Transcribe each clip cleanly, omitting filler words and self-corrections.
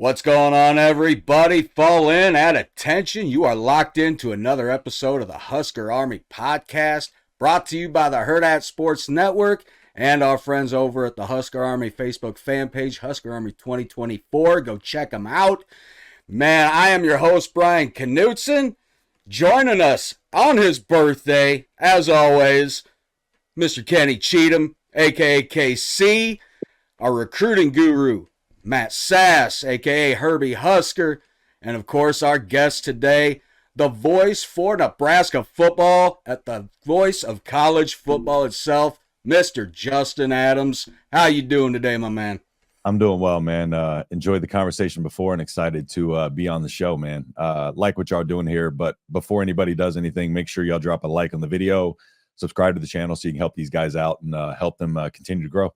What's going on, everybody? Fall in, at attention. You are locked into another episode of the Husker Army podcast, brought to you by the Hurrdat Sports Network and our friends over at the Husker Army Facebook fan page, Husker Army 2024. Go check them out. Man, I am your host, Bryan Knutzen. Joining us on his birthday, as always, Mr. Kenny Cheatham, a.k.a. KC, our recruiting guru, Matt Sass, a.k.a. Herbie Husker, and of course our guest today, the voice for Nebraska football at the voice of college football itself, Mr. Justin Adams. How you doing today, my man? I'm doing well, man. Enjoyed the conversation before and excited to be on the show, man. Like what y'all doing here, but before anybody does anything, make sure y'all drop a like on the video, subscribe to the channel so you can help these guys out and help them continue to grow.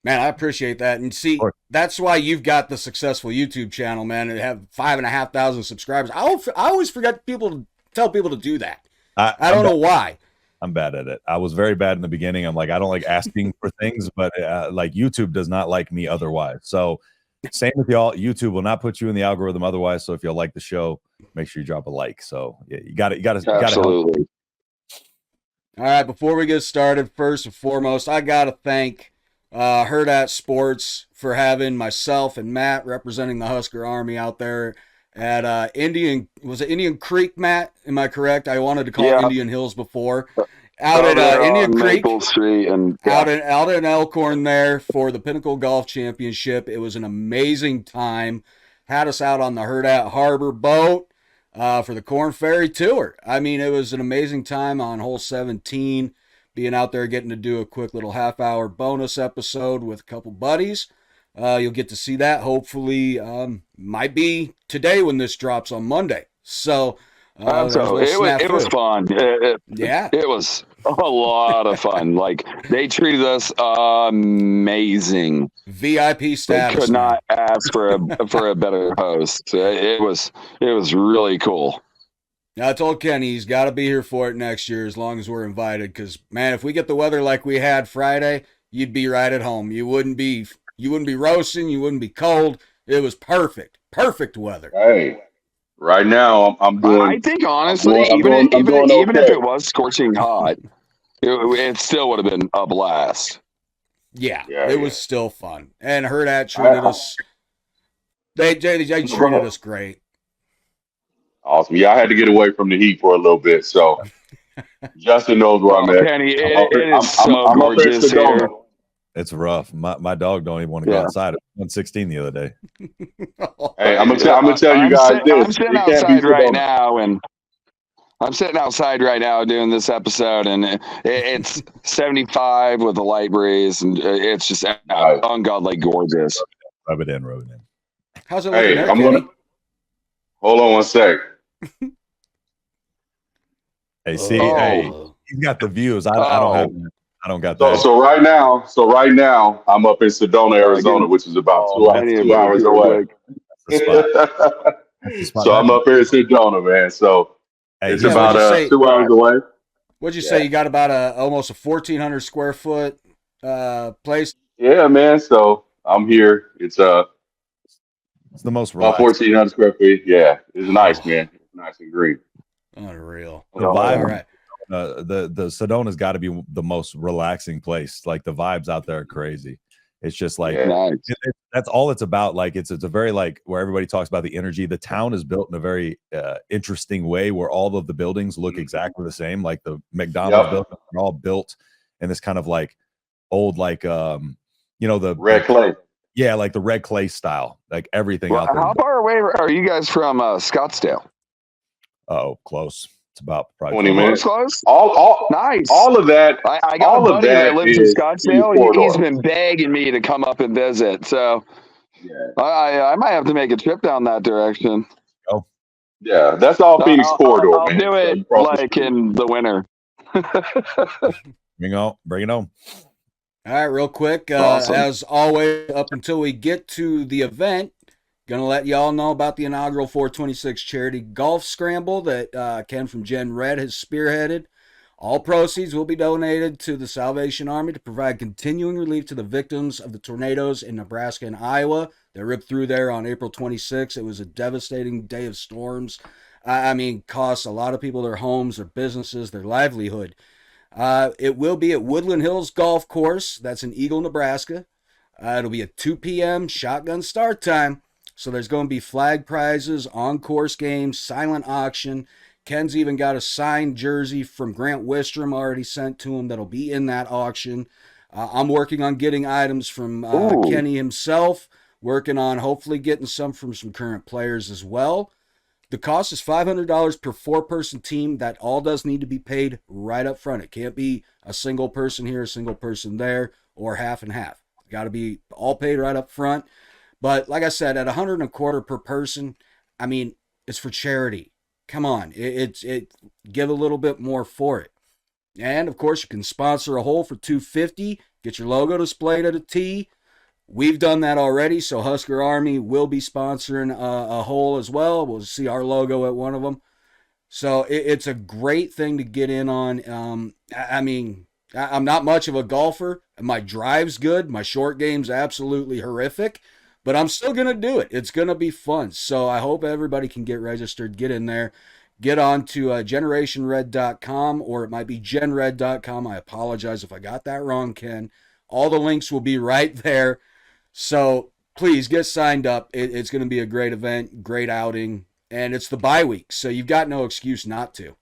Man, I appreciate that. And see, that's why you've got the successful YouTube channel, man, and have 5,500 subscribers. I always forget to tell people to do that. I don't know why. I'm bad at it. I was very bad in the beginning. I'm like, I don't like asking for things, but like YouTube does not like me otherwise. So same with y'all. YouTube will not put you in the algorithm otherwise. So if y'all like the show, make sure you drop a like. So yeah, you got to Absolutely. All right, before we get started, first and foremost, I got to thank Hurrdat Sports for having myself and Matt representing the Husker Army out there at Indian Creek, Matt? Am I correct? I wanted to call it Indian Hills before. Out at Indian Creek, Maple Street, and out in Elkhorn there for the Pinnacle Golf Championship. It was an amazing time. Had us out on the Hurrdat Harbor boat for the Corn Ferry Tour. I mean, it was an amazing time on hole 17. Being out there, getting to do a quick little half-hour bonus episode with a couple buddies. You'll get to see that, hopefully, might be today when this drops on Monday. So, it was fun. It was a lot of fun. Like, they treated us amazing. VIP status. They could not ask for a better host. It was really cool. I told Kenny he's got to be here for it next year as long as we're invited. Because, man, if we get the weather like we had Friday, you'd be right at home. You wouldn't be roasting. You wouldn't be cold. It was perfect weather. Hey, right now I'm doing. I think honestly, even if it was scorching hot, it still would have been a blast. Yeah, it was still fun, and Hurrdat treated us. They treated us great. Awesome. Yeah, I had to get away from the heat for a little bit, so Justin knows where I'm at. Kenny, it is so gorgeous here. It's rough. My dog don't even want to go outside. It was 116 the other day. Hey, I'm gonna tell you guys this. I'm sitting outside right now, and I'm sitting outside right now doing this episode, and it's 75 with a light breeze, and it's just ungodly gorgeous. Rub it in. How's it looking? Hey, I'm gonna hold on one sec. Hey, see, hey, he's got the views. I don't have. I don't got that. So right now, I'm up in Sedona, Arizona, which is about 2 hours away. So I'm up here in Sedona, man. So it's about 2 hours away. What'd you say? You got about almost a 1,400 square foot place? Yeah, man. So I'm here. It's the most about 1,400 square feet. Yeah, it's nice, man. It's nice and green. Unreal. The vibe. All right. The Sedona's got to be the most relaxing place. Like the vibes out there are crazy. It's just like that's all it's about. Like it's a very like where everybody talks about the energy. The town is built in a very interesting way where all of the buildings look exactly the same. Like the McDonald's buildings are all built in this kind of like old like the red clay. Yeah, like the red clay style. Like everything out there. How far away are you guys from Scottsdale? Oh, close. It's about probably 20 minutes. Close. Nice. All of that. I got a buddy that lives in Scottsdale. He's been begging me to come up and visit. So I might have to make a trip down that direction. Oh, yeah, that's all Phoenix corridor. I'll do it like in the winter. Bring it on. All right, real quick. Awesome. As always, up until we get to the event, gonna let y'all know about the inaugural 426 charity golf scramble that Ken from Gen Red has spearheaded. All proceeds will be donated to the Salvation Army to provide continuing relief to the victims of the tornadoes in Nebraska and Iowa that ripped through there on April 26th. It was a devastating day of storms. I mean, cost a lot of people their homes, their businesses, their livelihood. It will be at Woodland Hills Golf Course. That's in Eagle, Nebraska. It'll be at 2 p.m. shotgun start time. So there's going to be flag prizes, on-course games, silent auction. Ken's even got a signed jersey from Grant Wistrom already sent to him that'll be in that auction. I'm working on getting items from Kenny himself, working on hopefully getting some from some current players as well. The cost is $500 per four-person team. That all does need to be paid right up front. It can't be a single person here, a single person there, or half and half. Got to be all paid right up front. But like I said, at $125 per person, I mean, it's for charity. Come on, it give a little bit more for it. And of course, you can sponsor a hole for $250. Get your logo displayed at a tee. We've done that already, so Husker Army will be sponsoring a hole as well. We'll see our logo at one of them. So it's a great thing to get in on. I mean, I'm not much of a golfer. My drive's good. My short game's absolutely horrific. But I'm still going to do it. It's going to be fun. So I hope everybody can get registered, get in there, get on to generationred.com, or it might be genred.com. I apologize if I got that wrong, Ken. All the links will be right there. So please get signed up. It's going to be a great event, great outing, and it's the bye week. So you've got no excuse not to.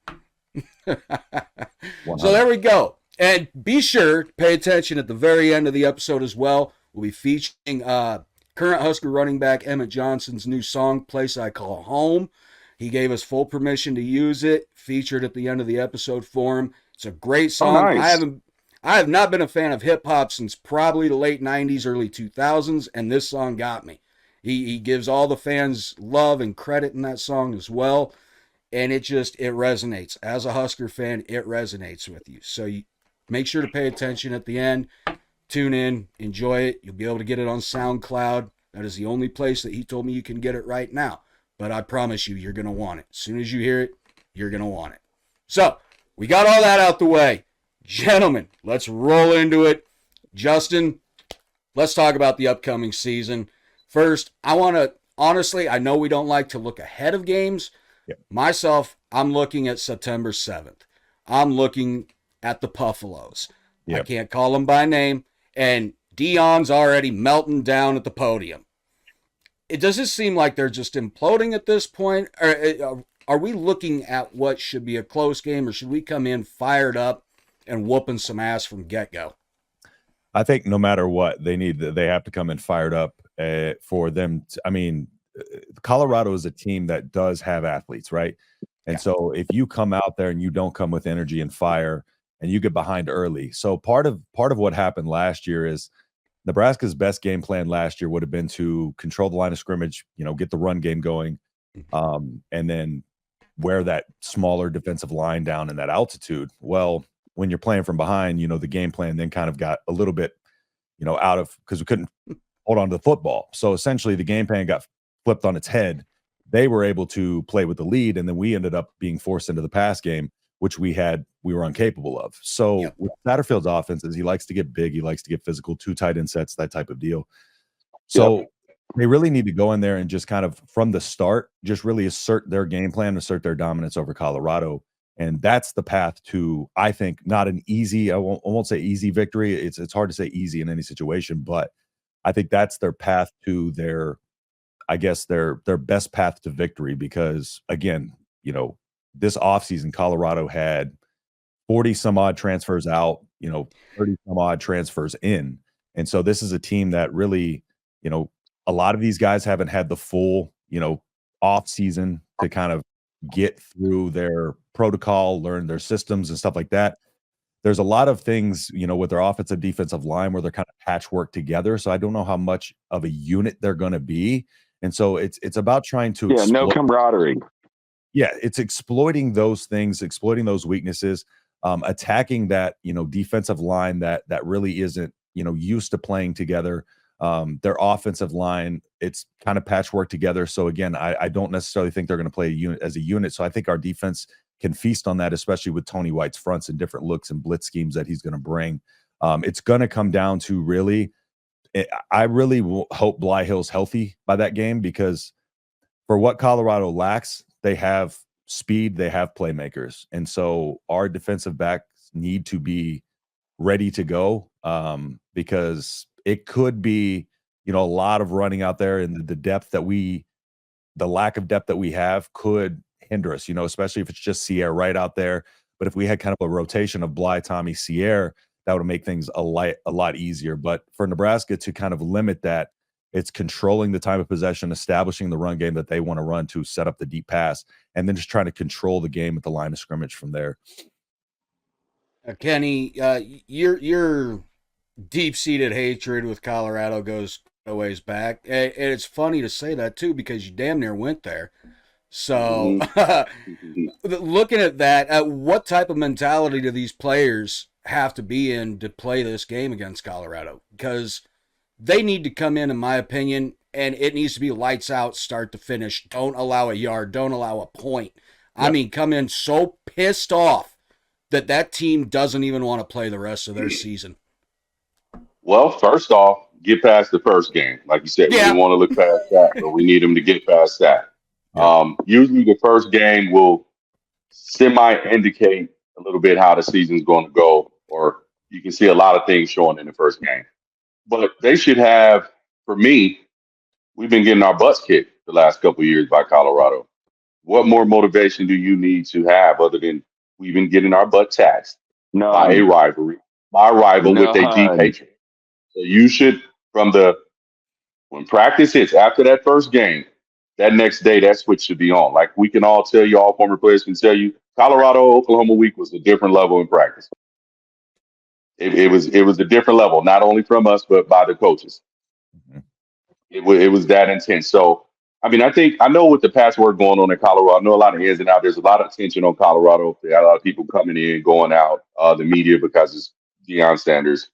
So there we go. And be sure to pay attention at the very end of the episode as well. We'll be featuring current Husker running back Emmett Johnson's new song, Place I Call Home. He gave us full permission to use it, featured at the end of the episode for him. It's a great song. Oh, nice. I have not been a fan of hip-hop since probably the late 90s, early 2000s, and this song got me. He gives all the fans love and credit in that song as well, and it resonates. As a Husker fan, it resonates with you. So make sure to pay attention at the end. Tune in, enjoy it. You'll be able to get it on SoundCloud. That is the only place that he told me you can get it right now. But I promise you, you're going to want it. As soon as you hear it, you're going to want it. So, we got all that out the way. Gentlemen, let's roll into it. Justin, let's talk about the upcoming season. First, honestly, I know we don't like to look ahead of games. Yep. Myself, I'm looking at September 7th. I'm looking at the Buffaloes. Yep. I can't call them by name. And Dion's already melting down at the podium. Does it seem like they're just imploding at this point? Or are we looking at what should be a close game, or should we come in fired up and whooping some ass from get-go? I think no matter what, they have to come in fired up for them. Colorado is a team that does have athletes, right? And so if you come out there and you don't come with energy and fire, and you get behind early. So part of what happened last year is Nebraska's best game plan last year would have been to control the line of scrimmage, get the run game going, and then wear that smaller defensive line down in that altitude. Well, when you're playing from behind, the game plan then kind of got a little bit, out of, because we couldn't hold on to the football. So essentially the game plan got flipped on its head. They were able to play with the lead, and then we ended up being forced into the pass game, which we were incapable of. So with Satterfield's offenses, he likes to get big, he likes to get physical, 2 tight end sets, that type of deal. So they really need to go in there and just kind of from the start, just really assert their game plan, assert their dominance over Colorado. And that's the path to, I think, not an easy, I won't say easy victory. It's hard to say easy in any situation, but I think that's their path to their best path to victory, because again, this offseason, Colorado had 40 some odd transfers out, 30 some odd transfers in. And so this is a team that really, a lot of these guys haven't had the full, off season to kind of get through their protocol, learn their systems and stuff like that. There's a lot of things, with their offensive defensive line where they're kind of patchwork together. So I don't know how much of a unit they're going to be. And so it's about trying to no camaraderie. Yeah, it's exploiting those things, exploiting those weaknesses, attacking that, defensive line that really isn't, used to playing together. Their offensive line, it's kind of patchwork together. So again, I don't necessarily think they're going to play as a unit. So I think our defense can feast on that, especially with Tony White's fronts and different looks and blitz schemes that he's going to bring. It's going to come down to really, I really hope Bly Hill's healthy by that game, because for what Colorado lacks, they have speed, they have playmakers. And so our defensive backs need to be ready to go, because it could be, a lot of running out there, and the lack of depth that we have could hinder us, especially if it's just Sierra right out there. But if we had kind of a rotation of Bly, Tommy, Sierra, that would make things a lot easier. But for Nebraska to kind of limit that, it's controlling the time of possession, establishing the run game that they want to run to set up the deep pass, and then just trying to control the game at the line of scrimmage from there. Kenny, your deep-seated hatred with Colorado goes a ways back. And it's funny to say that, too, because you damn near went there. So looking at that, what type of mentality do these players have to be in to play this game against Colorado? Because they need to come in my opinion, and it needs to be lights out, start to finish. Don't allow a yard. Don't allow a point. Yep. I mean, come in so pissed off that team doesn't even want to play the rest of their season. Well, first off, get past the first game. Like you said, we don't want to look past that, but we need them to get past that. Yeah. Usually the first game will semi-indicate a little bit how the season's going to go, or you can see a lot of things showing in the first game. But they should have, for me, we've been getting our butts kicked the last couple of years by Colorado. What more motivation do you need to have other than we've been getting our butt taxed by a rivalry, by a rival with a deep hatred? So you should, when practice hits after that first game, that next day, that switch should be on. Like we can all tell you, all former players can tell you, Colorado-Oklahoma week was a different level in practice. It was a different level, not only from us, but by the coaches. Mm-hmm. It was that intense. So, I mean, I know with the patchwork going on in Colorado, I know a lot of ins and outs. There's a lot of tension on Colorado. There are a lot of people coming in, going out, the media, because it's Deion Sanders.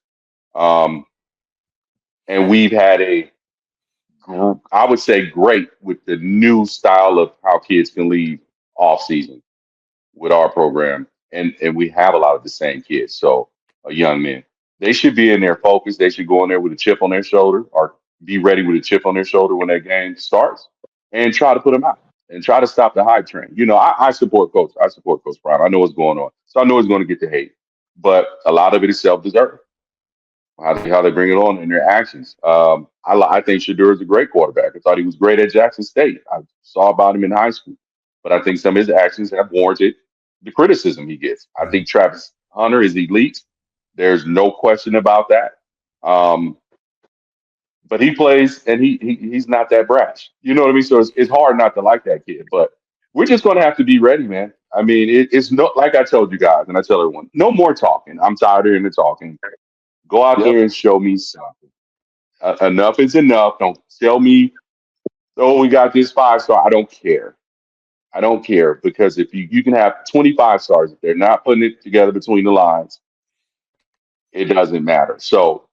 And we've had I would say great with the new style of how kids can leave off season with our program. And we have a lot of the same kids. So young men, they should be in their focus. They should go in there with a chip on their shoulder, or be ready with a chip on their shoulder when that game starts, and try to put them out and try to stop the hype train. I support Coach. I support Coach Brown. I know what's going on. So I know he's going to get the hate, but a lot of it is self-deserved. How they bring it on in their actions. I think Shedeur is a great quarterback. I thought he was great at Jackson State. I saw about him in high school, but I think some of his actions have warranted the criticism he gets. I think Travis Hunter is elite. There's no question about that. But he plays, and he's not that brash. You know what I mean? So it's hard not to like that kid. But we're just going to have to be ready, man. I mean, it's not like I told you guys, and I tell everyone, no more talking. I'm tired of hearing the talking. Go out there and show me something. Enough is enough. Don't tell me, oh, we got this 5-star. I don't care. I don't care, because if you can have 25 stars, if they're not putting it together between the lines, it doesn't matter. So,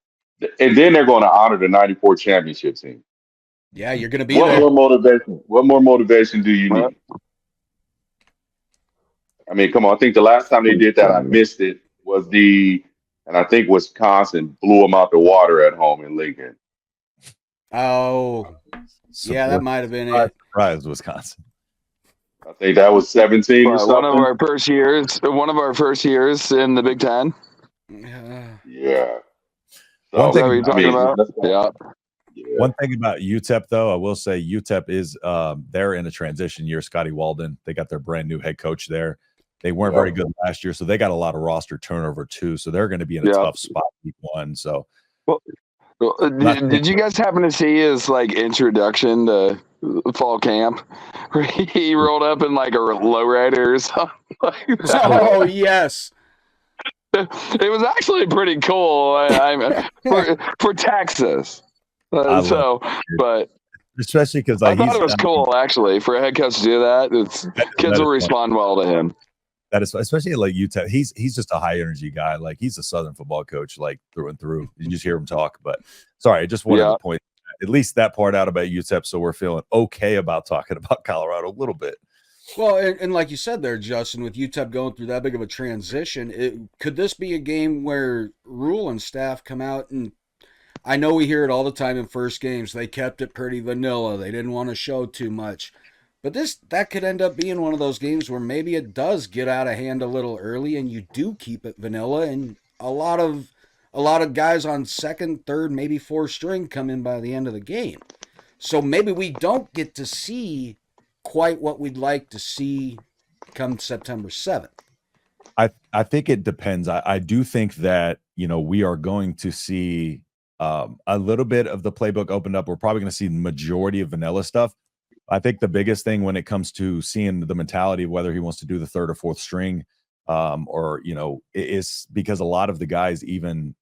and then they're going to honor the 94 championship team. Yeah, you're going to be there. What more motivation do you need? I mean, come on. I think the last time they did that, I missed it, and I think Wisconsin blew them out the water at home in Lincoln. Oh, yeah, that might have been it. Surprise, Wisconsin. I think that was 17 or something. One of our first years in the Big Ten. Yeah. So, one thing we're talking about. Yeah. One thing about UTEP, though, I will say UTEP is they're in a transition year. Scotty Walden, they got their brand new head coach there. They weren't very good last year, so they got a lot of roster turnover too. So they're going to be in a tough spot week one. So, did you guys happen to see his introduction to fall camp, where he rolled up in a lowrider or something like that? Oh yes, it was actually pretty cool. For Texas. But especially because I thought it was cool actually for a head coach to do that. Kids will respond well to him. That is, especially like UTEP, he's just a high energy guy. Like, he's a Southern football coach, through and through. You just hear him talk. But sorry, I just wanted to point at least that part out about UTEP, so we're feeling okay about talking about Colorado a little bit. Well, and like you said there, Justin, with UTEP going through that big of a transition, could this be a game where Rule and staff come out and I know we hear it all the time in first games. They kept it pretty vanilla. They didn't want to show too much. But that could end up being one of those games where maybe it does get out of hand a little early and you do keep it vanilla and a lot of guys on second, third, maybe fourth string come in by the end of the game. So maybe we don't get to see quite what we'd like to see come September 7th. I think it depends. I do think that, we are going to see a little bit of the playbook opened up. We're probably going to see the majority of vanilla stuff. I think the biggest thing when it comes to seeing the mentality of whether he wants to do the third or fourth string, is because a lot of the guys, even,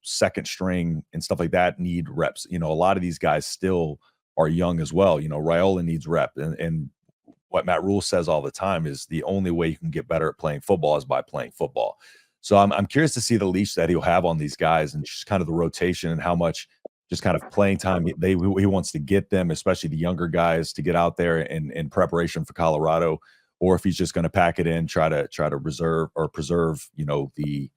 second string and stuff like that, need reps. A lot of these guys still are young as well. Raiola needs rep. And what Matt Rule says all the time is the only way you can get better at playing football is by playing football. So I'm curious to see the leash that he'll have on these guys and just kind of the rotation and how much just kind of playing time he wants to get them, especially the younger guys, to get out there in preparation for Colorado, or if he's just going to pack it in, try to reserve or preserve, the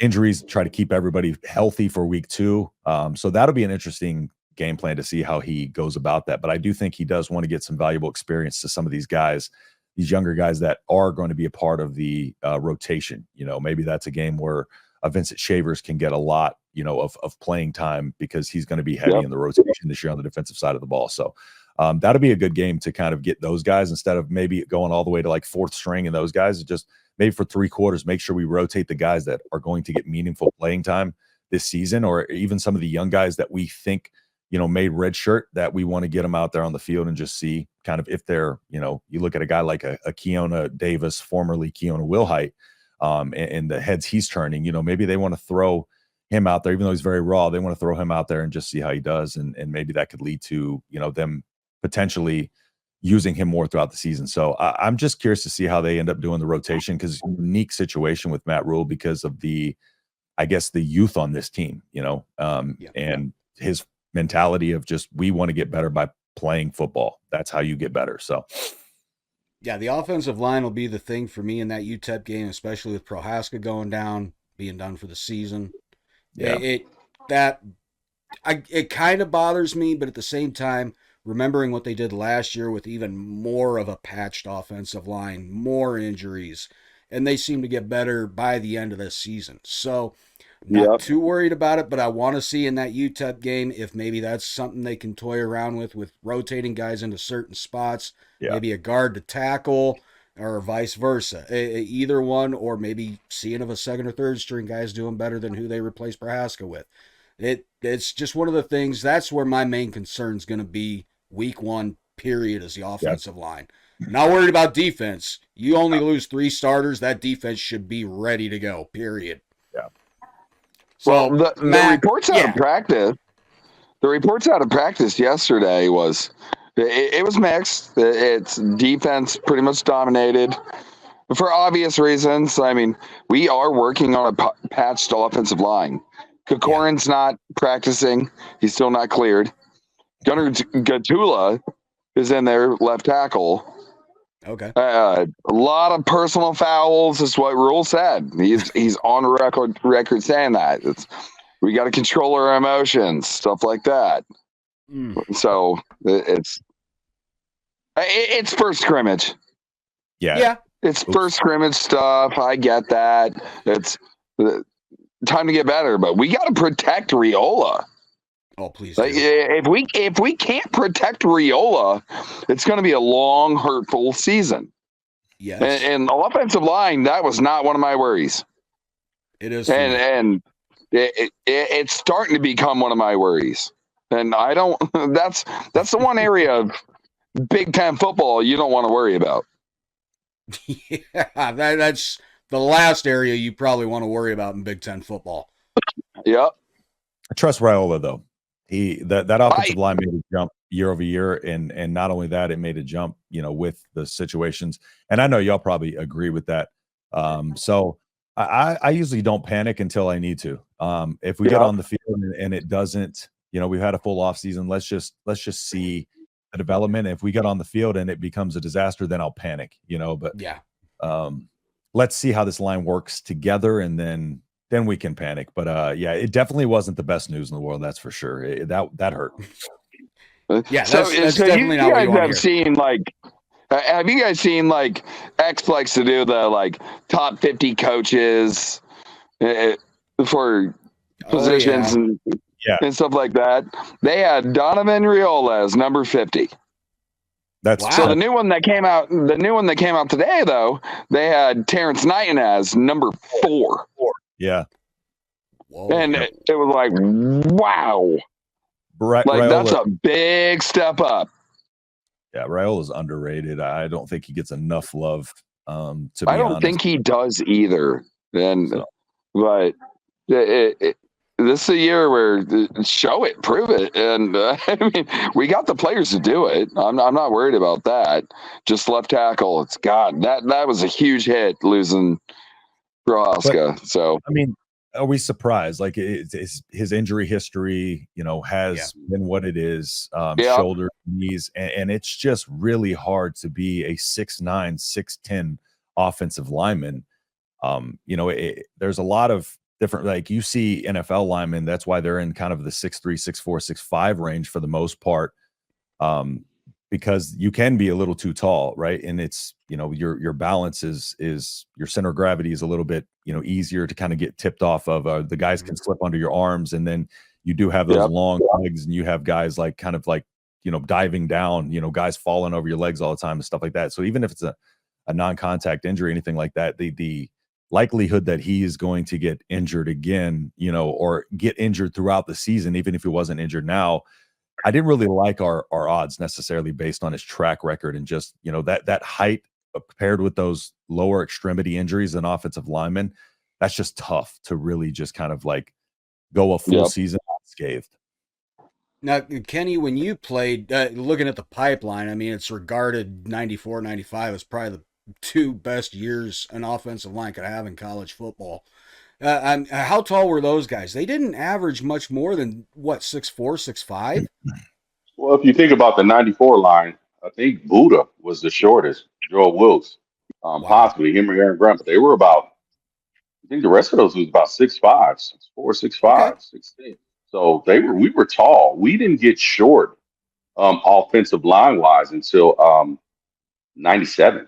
injuries, try to keep everybody healthy for week 2. So that'll be an interesting game plan to see how he goes about that. But I do think he does want to get some valuable experience to some of these guys, these younger guys that are going to be a part of the rotation. Maybe that's a game where Vincent Shavers can get a lot, of playing time because he's going to be heavy in the rotation this year on the defensive side of the ball. So that'll be a good game to kind of get those guys instead of maybe going all the way to like fourth string and those guys. Just maybe for 3 quarters, make sure we rotate the guys that are going to get meaningful playing time this season, or even some of the young guys that we think, made red shirt, that we want to get them out there on the field and just see kind of if they're, you look at a guy like a Keona Davis, formerly Keona Wilhite, and the heads he's turning, maybe they want to throw him out there, even though he's very raw. They want to throw him out there and just see how he does. And maybe that could lead to, them potentially using him more throughout the season. So I'm just curious to see how they end up doing the rotation, because unique situation with Matt Rule because of the youth on this team, and his mentality of just, we want to get better by playing football. That's how you get better. So yeah, the offensive line will be the thing for me in that UTEP game, especially with Prohaska going down, being done for the season. Yeah. It kind of bothers me, but at the same time, remembering what they did last year with even more of a patched offensive line, more injuries, and they seem to get better by the end of this season. So not too worried about it, but I want to see in that UTEP game if maybe that's something they can toy around with rotating guys into certain spots, maybe a guard to tackle or vice versa, either one, or maybe seeing if a second or third string guy is doing better than who they replace Prohaska with. It's just one of the things. That's where my main concern is going to be week 1, period, is the offensive line. Not worried about defense. You only lose 3 starters. That defense should be ready to go, period. Yeah. So the reports out of practice, the reports out of practice yesterday was it was mixed. It's defense pretty much dominated for obvious reasons. I mean, we are working on a patched offensive line. Kokorin's not practicing. He's still not cleared. Gunnar Gatula is in there, left tackle. Okay. A lot of personal fouls is what Rule said. He's on record saying that. We got to control our emotions, stuff like that. So it's first scrimmage. Yeah. It's first scrimmage stuff. I get that. It's time to get better, but we got to protect Raiola. Oh, please. If we can't protect Raiola, it's going to be a long, hurtful season. Yes. And the offensive line, that was not one of my worries. It is. And it's starting to become one of my worries. And I don't. That's the one area of Big Ten football you don't want to worry about. Yeah, that's the last area you probably want to worry about in Big Ten football. Yep. I trust Raiola though. That offensive line made a jump year over year, and not only that, it made a jump, with the situations. And I know y'all probably agree with that. So I usually don't panic until I need to. If we get on the field and it doesn't, we've had a full off season. Let's just see the development. If we get on the field and it becomes a disaster, then I'll panic, But yeah, let's see how this line works together, and then we can panic. But yeah, it definitely wasn't the best news in the world. That's for sure. That hurt. Yeah, so that's definitely not what you want to hear. Seen have you guys seen like X likes to do the like top 50 coaches for positions and stuff like that? They had Donovan Riola as number 50. So the new one that came out today, though, they had Terrence Knighton as number 4. Yeah. Whoa. And it was like, wow. That's a big step up. Yeah, Raiola's underrated. I don't think he gets enough love. To be I don't honest. think he does either. But this is a year where show it, prove it, and I mean, we got the players to do it. I'm not worried about that. Just left tackle. It's that was a huge hit losing Prohaska. So I mean, are we surprised? Like his injury history, has been what it is. Shoulder, knees, and it's just really hard to be a 6'9", 6'10" offensive lineman. There's a lot of different, like you see NFL linemen. That's why they're in kind of the 6'3", 6'4", 6'5" range for the most part. Because you can be a little too tall, right? And it's, your balance is your center of gravity is a little bit, easier to kind of get tipped off of. The guys can slip under your arms, and then you do have those long legs, and you have guys like kind of like, diving down, guys falling over your legs all the time and stuff like that. So even if it's a non-contact injury, anything like that, the likelihood that he is going to get injured again, or get injured throughout the season, even if he wasn't injured now, I didn't really like our odds necessarily based on his track record, and just, that height paired with those lower extremity injuries and offensive linemen. That's just tough to really just kind of like go a full season unscathed. Now, Kenny, when you played, looking at the pipeline, I mean, it's regarded 94, 95 as probably the 2 best years an offensive line could have in college football. How tall were those guys? They didn't average much more than 6'4", 6'5". Well, if you think about the 94 line, I think Buddha was the shortest. Joel Wilkes, possibly him or Aaron Grant, but they were about. I think the rest of those was about 6'5", 6'4", 6'5", 6'10". So we were tall. We didn't get short, offensive line wise until 97,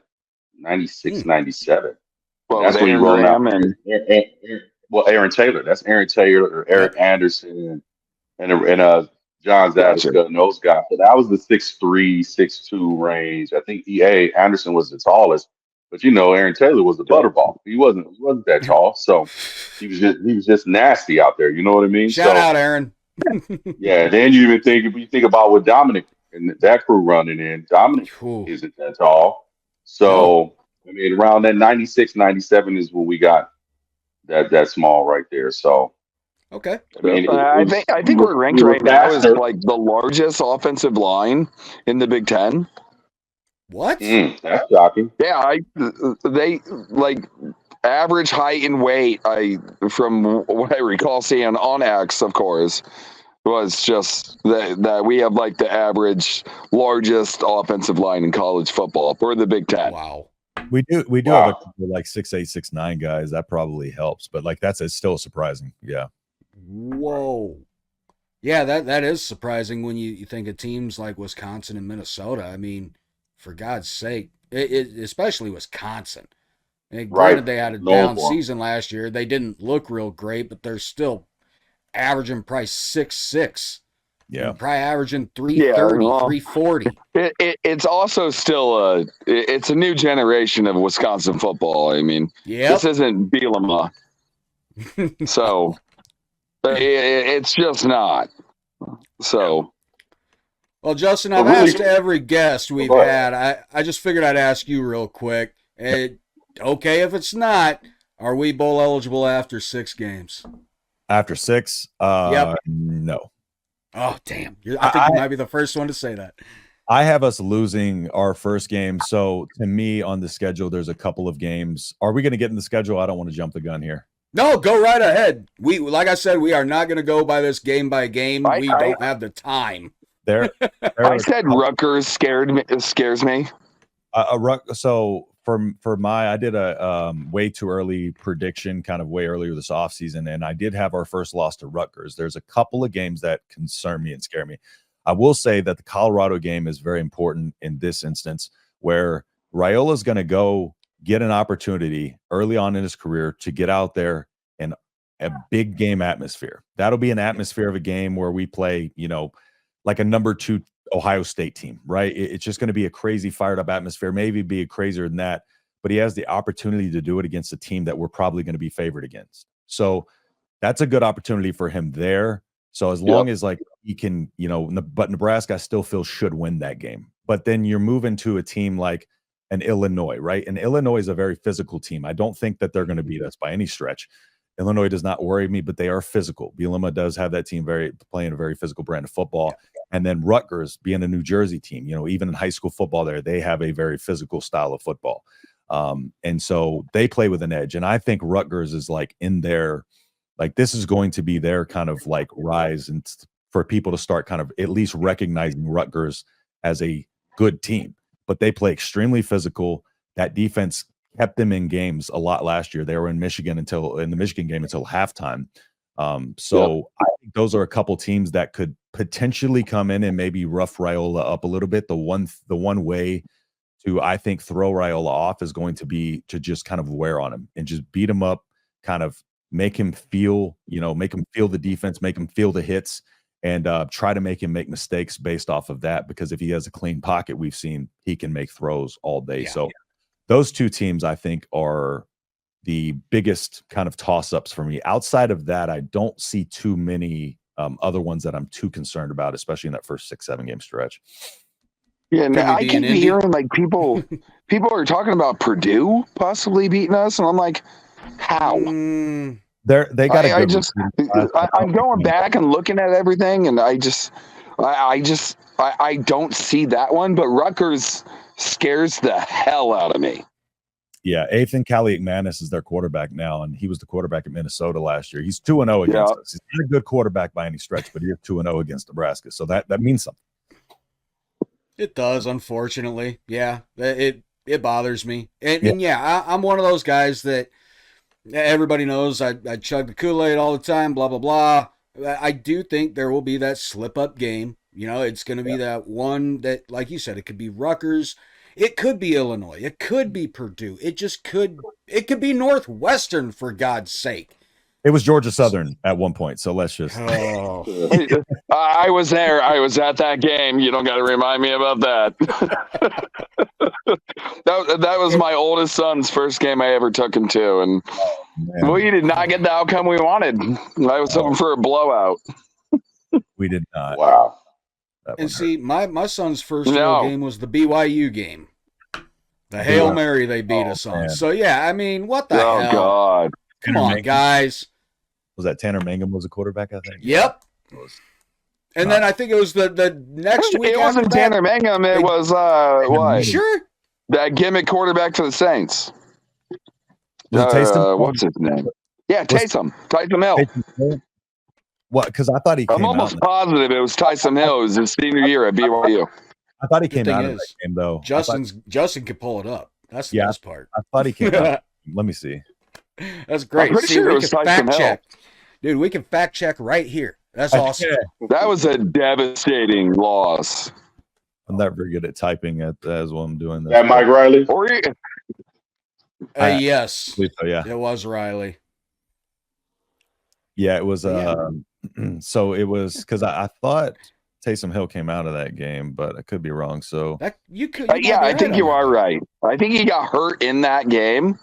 96, 97. Well, that's when you roll out. Aaron Taylor. That's Aaron Taylor, or Eric Anderson, and John Zadishka and those guys. So that was the 6'3", 6'2" range. I think Anderson was the tallest, but Aaron Taylor was the butterball. He wasn't that tall, so he was just nasty out there. You know what I mean? Shout out, Aaron. Yeah. Then you think about what Dominic and that crew running in. Dominic isn't that tall, so. I mean, around that 96, 97 is when we got that small right there. So, okay. I think we're ranked right now as like the largest offensive line in the Big Ten. What? That's shocking. Yeah, they like average height and weight. From what I recall seeing on X, of course, was just that we have like the average largest offensive line in college football for the Big Ten. Wow. We do have a couple like 6'8", 6'9" guys. That probably helps, but like it's still surprising. Yeah. Whoa. Yeah, that is surprising when you think of teams like Wisconsin and Minnesota. I mean, for God's sake, especially Wisconsin. Granted, they had a down season last year. They didn't look real great, but they're still averaging probably 6'6". Yeah, probably averaging 330, 340. It's also still it's a new generation of Wisconsin football. I mean, this isn't Bielema, so it's just not. So, well, Justin, I've asked every guest we've had. I just figured I'd ask you real quick. Okay, if it's not, are we bowl eligible after 6 games? After 6? No. Oh, damn. I think you might be the first one to say that. I have us losing our first game. So to me on the schedule, there's a couple of games. Are we going to get in the schedule? I don't want to jump the gun here. No, go right ahead. Like I said, we are not going to go by this game by game. We don't have the time. I said Rutgers scares me. So I did a way too early prediction, kind of way earlier this offseason, and I did have our first loss to Rutgers. There's a couple of games that concern me and scare me. I will say that the Colorado game is very important in this instance, where Raiola is going to go get an opportunity early on in his career to get out there in a big game atmosphere. That'll be an atmosphere of a game where we play, like a number 2 Ohio State team, right? It's just going to be a crazy fired up atmosphere, maybe be crazier than that, but he has the opportunity to do it against a team that we're probably going to be favored against. So that's a good opportunity for him there. So as long as like he can, but Nebraska I still feel should win that game. But then you're moving to a team like an Illinois, right? And Illinois is a very physical team. I don't think that they're going to beat us by any stretch. Illinois does not worry me, but they are physical. Bielema does have that team playing a very physical brand of football. And then Rutgers being a New Jersey team, even in high school football there, they have a very physical style of football. And so they play with an edge. And I think Rutgers is like in their, like this is going to be their kind of like rise and for people to start kind of at least recognizing Rutgers as a good team. But they play extremely physical. That defense kept them in games a lot last year. They were in the Michigan game until halftime. So I think those are a couple teams that could potentially come in and maybe rough Raiola up a little bit. The one way to, I think, throw Raiola off is going to be to just kind of wear on him and just beat him up, kind of make him feel the defense, make him feel the hits, and try to make him make mistakes based off of that. Because if he has a clean pocket, we've seen he can make throws all day. Those two teams, I think, are the biggest kind of toss-ups for me. Outside of that, I don't see too many other ones that I'm too concerned about, especially in that first 6-7 game stretch. Yeah, I keep hearing like people are talking about Purdue possibly beating us, and I'm like, how? They got. I'm going back and looking at everything, and I don't see that one. But Rutgers scares the hell out of me. Yeah, Ethan Kaliakmanis is their quarterback now, and he was the quarterback at Minnesota last year. He's 2-0 against us. He's not a good quarterback by any stretch, but he's 2-0 against Nebraska, so that means something. It does, unfortunately. Yeah, it bothers me, and I'm one of those guys that everybody knows I chug the Kool-Aid all the time. Blah blah blah. I do think there will be that slip-up game. It's going to be that one that, like you said, it could be Rutgers. It could be Illinois. It could be Purdue. It could be Northwestern, for God's sake. It was Georgia Southern at one point, so let's just. Oh. I was there. I was at that game. You don't got to remind me about that. that was my oldest son's first game I ever took him to, and we did not get the outcome we wanted. I was hoping for a blowout. We did not. Wow. And see, my son's first real game was the BYU game. The Hail Mary they beat us on. Man. So, what the hell? Oh, God. Come on, guys. Was that Tanner Mangum was a quarterback, I think? Yep. And then I think it was the next week. It wasn't Tanner Mangum. It was, what? Sure? That gimmick quarterback for the Saints. Taysom? What's his name? Yeah, Taysom. Taysom Hill. What? Because I thought he came I'm almost positive it was Taysom Hill. It was his senior year at BYU. I thought he came out of that game, though. Justin could pull it up. That's the best part. I thought he came out. Let me see. That's great. I'm pretty sure we can fact check. Dude, we can fact check right here. That's awesome. That was a devastating loss. I'm not very good at typing as well. I'm doing this. That Mike Riley? Yes. Yeah. It was Riley. Yeah, it was. So it was because I thought Taysom Hill came out of that game, but I could be wrong. So I think you are right. I think he got hurt in that game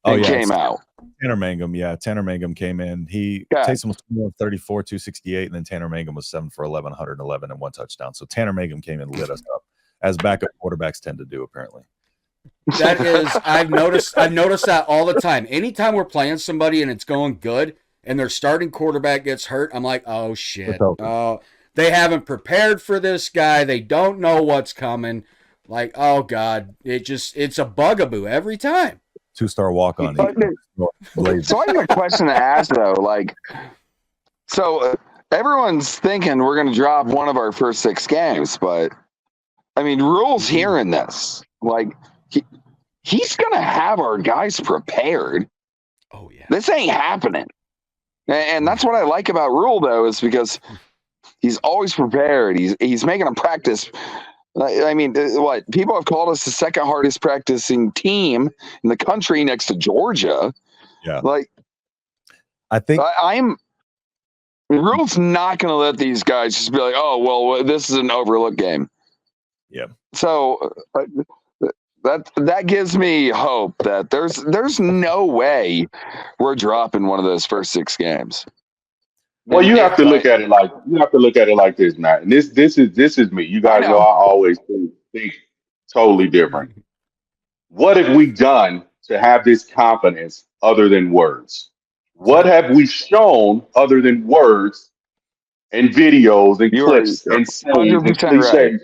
and came out. Tanner Mangum, Tanner Mangum came in. Taysom was 34, 268, and then Tanner Mangum was 7 for 11, 111, and 1 touchdown. So Tanner Mangum came in and lit us up, as backup quarterbacks tend to do, apparently. That is, I've noticed that all the time. Anytime we're playing somebody and it's going good, and their starting quarterback gets hurt, I'm like, oh shit. Oh, they haven't prepared for this guy. They don't know what's coming. Like, oh God, it's a bugaboo every time. 2-star walk-on. So I have a question to ask though. Like, so everyone's thinking we're going to drop one of our first 6 games, but I mean, Rule's hearing this. Like, he's going to have our guys prepared. Oh, yeah. This ain't happening. And that's what I like about Rule, though, is because he's always prepared. He's making them practice. I mean, what? People have called us the second hardest practicing team in the country next to Georgia. Yeah. Like, I think Rule's not going to let these guys just be like, oh, well, this is an overlooked game. Yeah. So that gives me hope that there's no way we're dropping one of those first 6 games. Well, you have to look at it like this, Matt. And this is me. You guys know I always think totally different. What have we done to have this confidence other than words? What have we shown other than words and videos and clips and sayings and cliches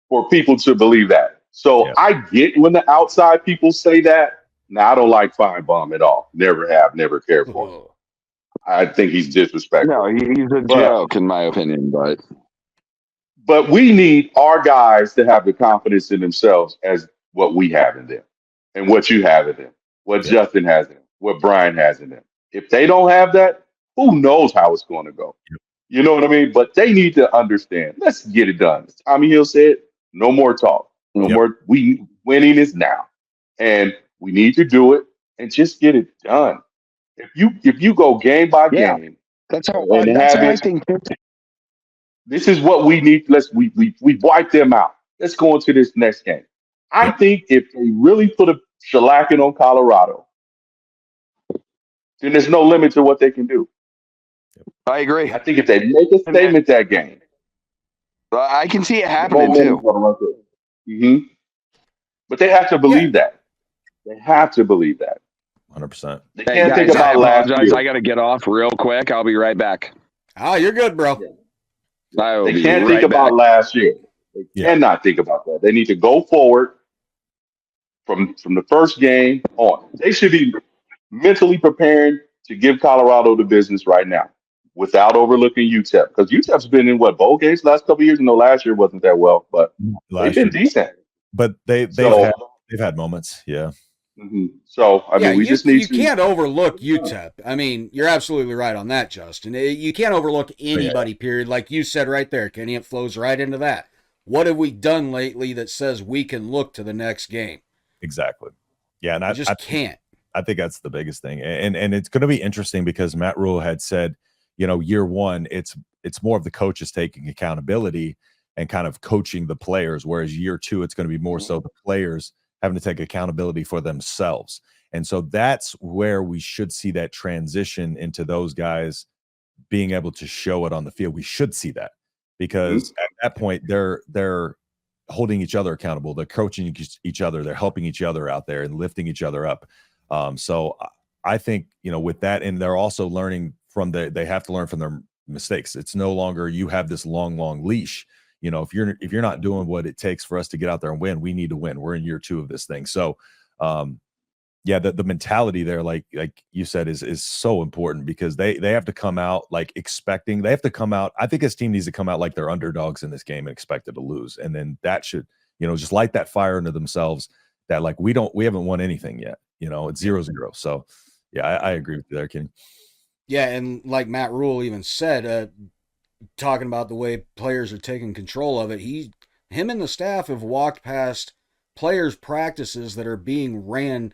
for people to believe that? So I get when the outside people say that. Now, I don't like Feinbaum at all. Never have, never cared for him. I think he's disrespectful. No, he's a joke, in my opinion. But we need our guys to have the confidence in themselves as what we have in them and what you have in them, what Justin has in them, what Bryan has in them. If they don't have that, who knows how it's going to go? You know what I mean? But they need to understand. Let's get it done. As Tommy Hill said, no more talk. No more. Winning is now. And we need to do it and just get it done. If you go game by game, that's how I think. This is what we need. We wipe them out. Let's go into this next game. I think if they really put a shellacking on Colorado, then there's no limit to what they can do. I agree. I think if they make a statement that game, I can see it happening too. Mm-hmm. But they have to believe that. They have to believe that. 100%. They can't think about last year. I got to get off real quick. I'll be right back. Oh, you're good, bro. They can't think about last year. They cannot think about that. They need to go forward from the first game on. They should be mentally preparing to give Colorado the business right now without overlooking UTEP. Because UTEP's been in bowl games the last couple of years? No, last year wasn't that well, but they've been decent. But they've had moments, yeah. Mm-hmm. So, I mean, we just need to... You can't overlook UTEP. I mean, you're absolutely right on that, Justin. You can't overlook anybody, period. Like you said right there, Kenny, it flows right into that. What have we done lately that says we can look to the next game? Exactly. Yeah, and I just can't. I think that's the biggest thing. And it's going to be interesting because Matt Rule had said, year one, it's more of the coaches taking accountability and kind of coaching the players, whereas year two, it's going to be more so the players having to take accountability for themselves. And so that's where we should see that transition into those guys being able to show it on the field. We should see that because at that point they're holding each other accountable. They're coaching each other. They're helping each other out there and lifting each other up. So I think, with that, and they're also learning they have to learn from their mistakes. It's no longer you have this long leash. If you're not doing what it takes for us to get out there and win, we need to win. We're in year two of this thing. So, the mentality there, like you said, is so important because they have to come out like expecting. They have to come out. I think this team needs to come out like they're underdogs in this game and expected to lose, and then that should just light that fire into themselves that like we haven't won anything yet. It's 0-0. So, I agree with you there, Kenny. Yeah, and like Matt Rule even said. Talking about the way players are taking control of it, him and the staff have walked past players' practices that are being ran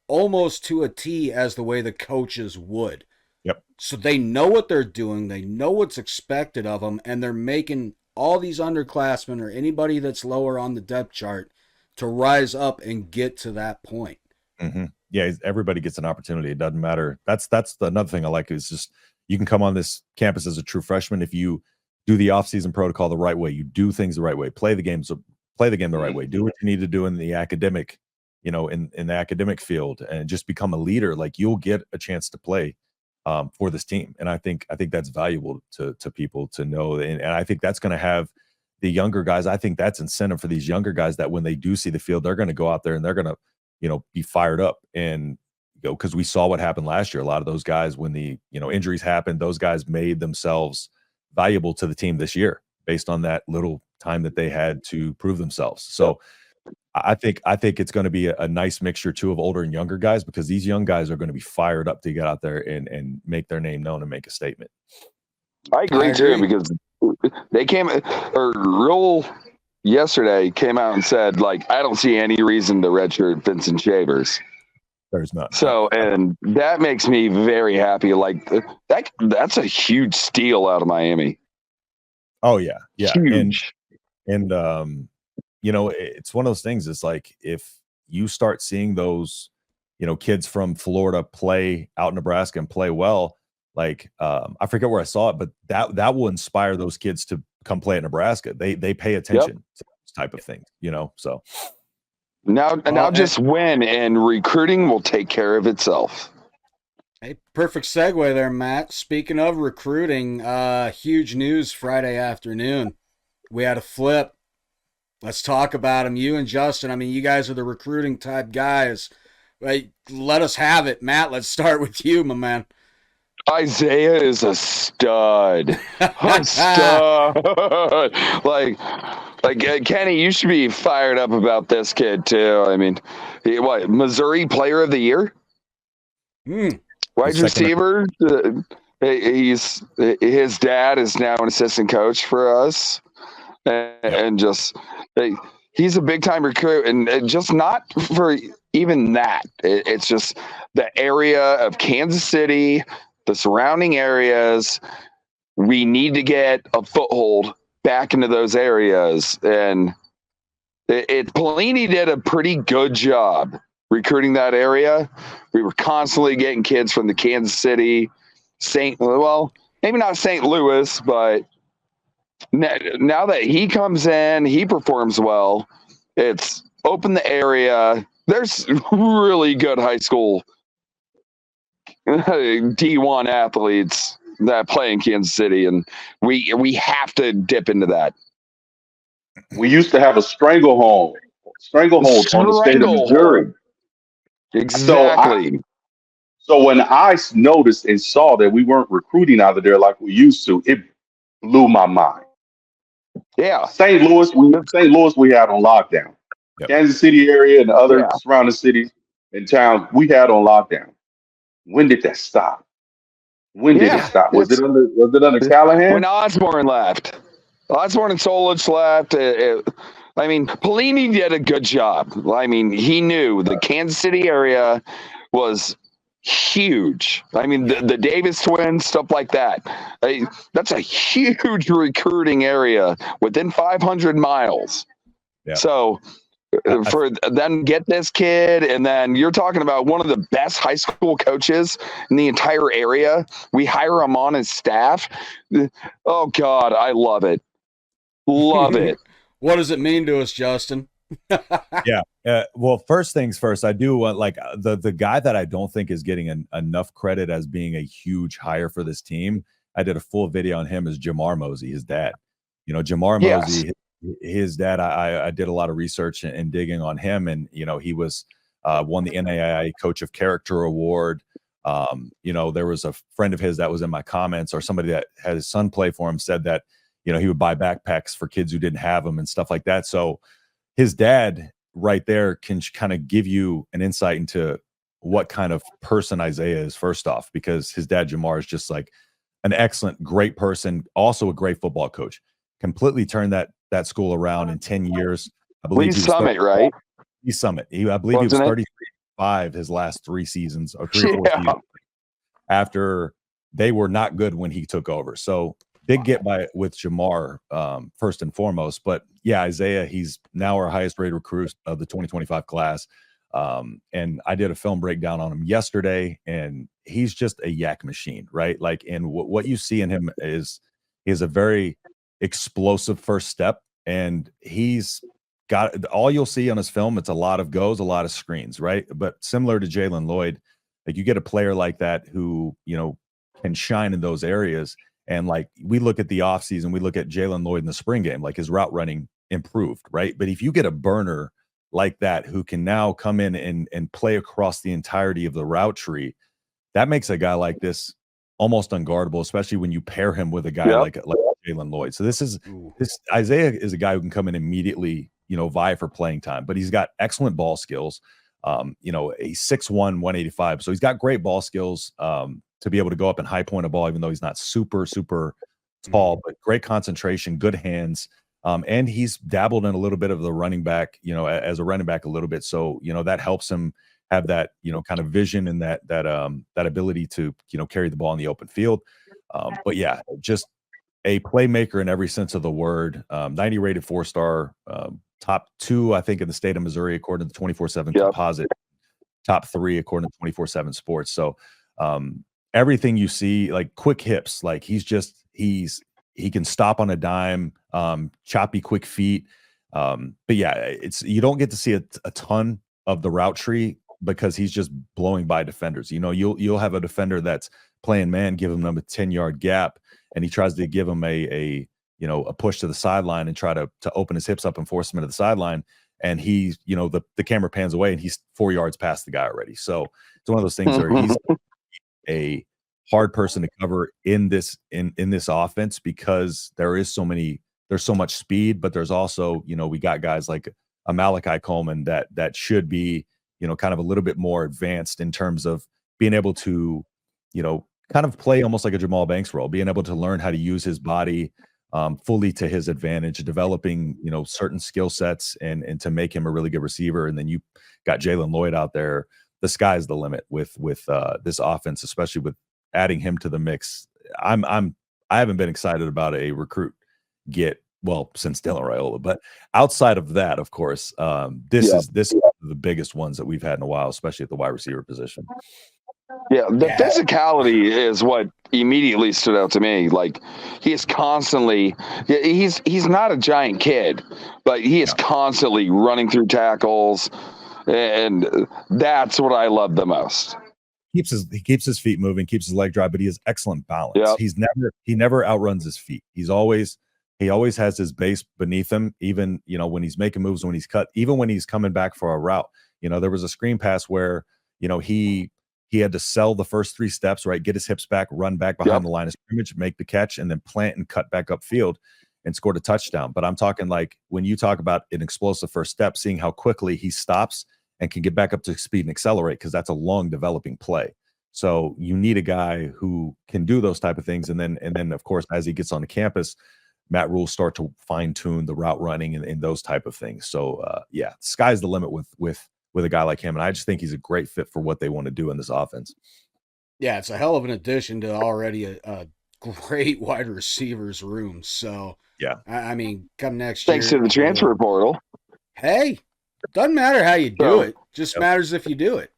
almost to a T as the way the coaches would. Yep. So they know what they're doing, they know what's expected of them, and they're making all these underclassmen or anybody that's lower on the depth chart to rise up and get to that point. Mm-hmm. Yeah, everybody gets an opportunity. It doesn't matter. That's another thing I like is just you can come on this campus as a true freshman if you do the offseason protocol the right way. You do things the right way. Play the game the right way. Do what you need to do in the academic, in the academic field, and just become a leader. Like you'll get a chance to play for this team, and I think that's valuable to people to know. And I think that's going to have the younger guys. I think that's incentive for these younger guys that when they do see the field, they're going to go out there and they're going to be fired up and because we saw what happened last year. A lot of those guys, when the injuries happened, those guys made themselves valuable to the team this year based on that little time that they had to prove themselves. So I think it's going to be a nice mixture too of older and younger guys, because these young guys are going to be fired up to get out there and make their name known and make a statement. I agree too, because they Rule yesterday came out and said, like, I don't see any reason to redshirt Vincent Shavers. There's not. So, and that makes me very happy. Like that's a huge steal out of Miami. Oh yeah. Huge. And it's one of those things. It's like, if you start seeing those, kids from Florida play out in Nebraska and play well, like I forget where I saw it, but that will inspire those kids to come play at Nebraska. They pay attention to this type of thing, so. Now just win, and recruiting will take care of itself. Hey, perfect segue there, Matt. Speaking of recruiting, huge news Friday afternoon. We had a flip. Let's talk about him. You and Justin, I mean, you guys are the recruiting type guys. Let us have it. Matt, let's start with you, my man. Isaiah is a stud. A stud. Like Kenny, you should be fired up about this kid too. I mean, Missouri Player of the Year? Wide receiver. His dad is now an assistant coach for us, and just he's a big time recruit, and just not for even that. It's just the area of Kansas City, the surrounding areas. We need to get a foothold back into those areas, and Pelini did a pretty good job recruiting that area. We were constantly getting kids from the Kansas City, maybe not St. Louis, but now that he comes in, he performs well. It's opened the area. There's really good high school D1 athletes that play in Kansas City, and we have to dip into that. We used to have a stranglehold on the state of Missouri. Exactly. So when I noticed and saw that we weren't recruiting out of there like we used to, it blew my mind. Yeah. St. Louis we had on lockdown. Yep. Kansas City area and other surrounding cities and towns we had on lockdown. When did that stop? When did it stop? Was it under Callahan? When Osborne left. Osborne and Solich left. I mean, Pelini did a good job. I mean, he knew the Kansas City area was huge. I mean, the Davis twins, stuff like that. That's a huge recruiting area within 500 miles. Yeah. So for them get this kid, and then you're talking about one of the best high school coaches in the entire area. We hire him on his staff. Oh God, I love it. Love it. What does it mean to us, Justin? Well, first things first, I do want, like, the guy that I don't think is getting enough credit as being a huge hire for this team. I did a full video on him, is Jamar Mosey, his dad. Jamar Mosey, his dad, I did a lot of research and digging on him, and he was won the NAIA Coach of Character Award. There was a friend of his that was in my comments, or somebody that had his son play for him, said that he would buy backpacks for kids who didn't have them and stuff like that. So his dad right there can kind of give you an insight into what kind of person Isaiah is, first off, because his dad, Jamar, is just like an excellent, great person, also a great football coach. Completely turned that school around in 10 years. I believe Lee Summit, right? Lee Summit. I believe he was 33-5 his last 3 seasons, or 3 or 4 seasons, after they were not good when he took over. So big get with Jamar, first and foremost. But yeah, Isaiah, he's now our highest rated recruit of the 2025 class. And I did a film breakdown on him yesterday, and he's just a yak machine, right? Like, and what you see in him is a very explosive first step, and he's got all you'll see on his film. It's a lot of goes, a lot of screens, right? But similar to Jalen Lloyd, like, you get a player like that who, can shine in those areas. And like, we look at the offseason, we look at Jalen Lloyd in the spring game, like his route running improved, right? But if you get a burner like that who can now come in and play across the entirety of the route tree, that makes a guy like this almost unguardable, especially when you pair him with a guy like Jalen Lloyd. So this Isaiah is a guy who can come in immediately, vie for playing time, but he's got excellent ball skills. He's 6'1", 185. So he's got great ball skills to be able to go up and high point a ball, even though he's not super, super tall, but great concentration, good hands. And he's dabbled in a little bit of the running back, as a running back a little bit. So, that helps him have that, kind of vision and that ability to, carry the ball in the open field. But yeah, just a playmaker in every sense of the word. 90 rated 4-star, top 2, I think, in the state of Missouri, according to the 24/7 composite, top 3 according to 24/7 Sports. So everything you see, like quick hips, like he can stop on a dime, choppy, quick feet. But yeah, you don't get to see a ton of the route tree because he's just blowing by defenders. You'll have a defender that's playing man, give him a 10-yard gap, and he tries to give him a push to the sideline and try to open his hips up and force him into the sideline. And he's, the camera pans away and he's 4 yards past the guy already. So it's one of those things where he's a hard person to cover in this offense because there's so much speed, but there's also, we got guys like a Malachi Coleman that should be, kind of a little bit more advanced in terms of being able to, kind of play almost like a Jamal Banks role, being able to learn how to use his body fully to his advantage, developing, certain skill sets and to make him a really good receiver. And then you got Jalen Lloyd out there. The sky's the limit with this offense, especially with adding him to the mix. I haven't been excited about a recruit since Dylan Raiola, but outside of that, of course, this is the biggest ones that we've had in a while, especially at the wide receiver position. Yeah, the physicality is what immediately stood out to me. Like he is constantly, he's not a giant kid, but he is constantly running through tackles, and that's what I love the most. He keeps his feet moving, keeps his leg dry, but he has excellent balance. Yep. He never outruns his feet. He always has his base beneath him, even when he's making moves, when he's cut, even when he's coming back for a route. There was a screen pass where he had to sell the first 3 steps, right? Get his hips back, run back behind the line of scrimmage, make the catch, and then plant and cut back upfield and scored a touchdown. But I'm talking like when you talk about an explosive first step, seeing how quickly he stops and can get back up to speed and accelerate, because that's a long developing play. So you need a guy who can do those type of things. And then of course, as he gets on the campus, Matt Rule start to fine tune the route running and those type of things. So sky's the limit with a guy like him. And I just think he's a great fit for what they want to do in this offense. Yeah, it's a hell of an addition to already a great wide receivers room. So, yeah, I mean, come next year. Thanks to the transfer portal. Hey, doesn't matter how you do it. Just matters if you do it.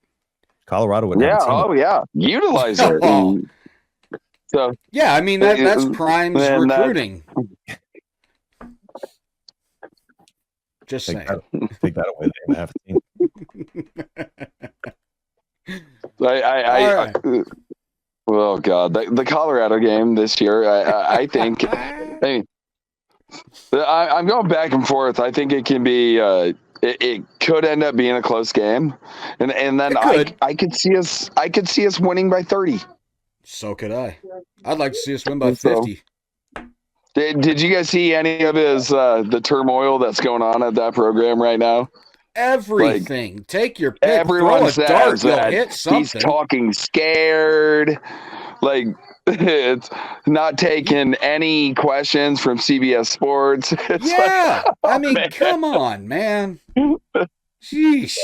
Colorado would utilize it. So yeah, I mean that's Prime's recruiting. Just saying. Take that away. They have a team. Oh God, the Colorado game this year. I think. I'm going back and forth. I think it can be. It could end up being a close game, and then I could see us winning by 30. So could I. I'd like to see us win by 50. Did you guys see any of his the turmoil that's going on at that program right now? Everything. Take your pick. Everyone throw a dart, says that hit something. He's talking scared. Like it's not taking any questions from CBS Sports. I mean, come on, man. Sheesh.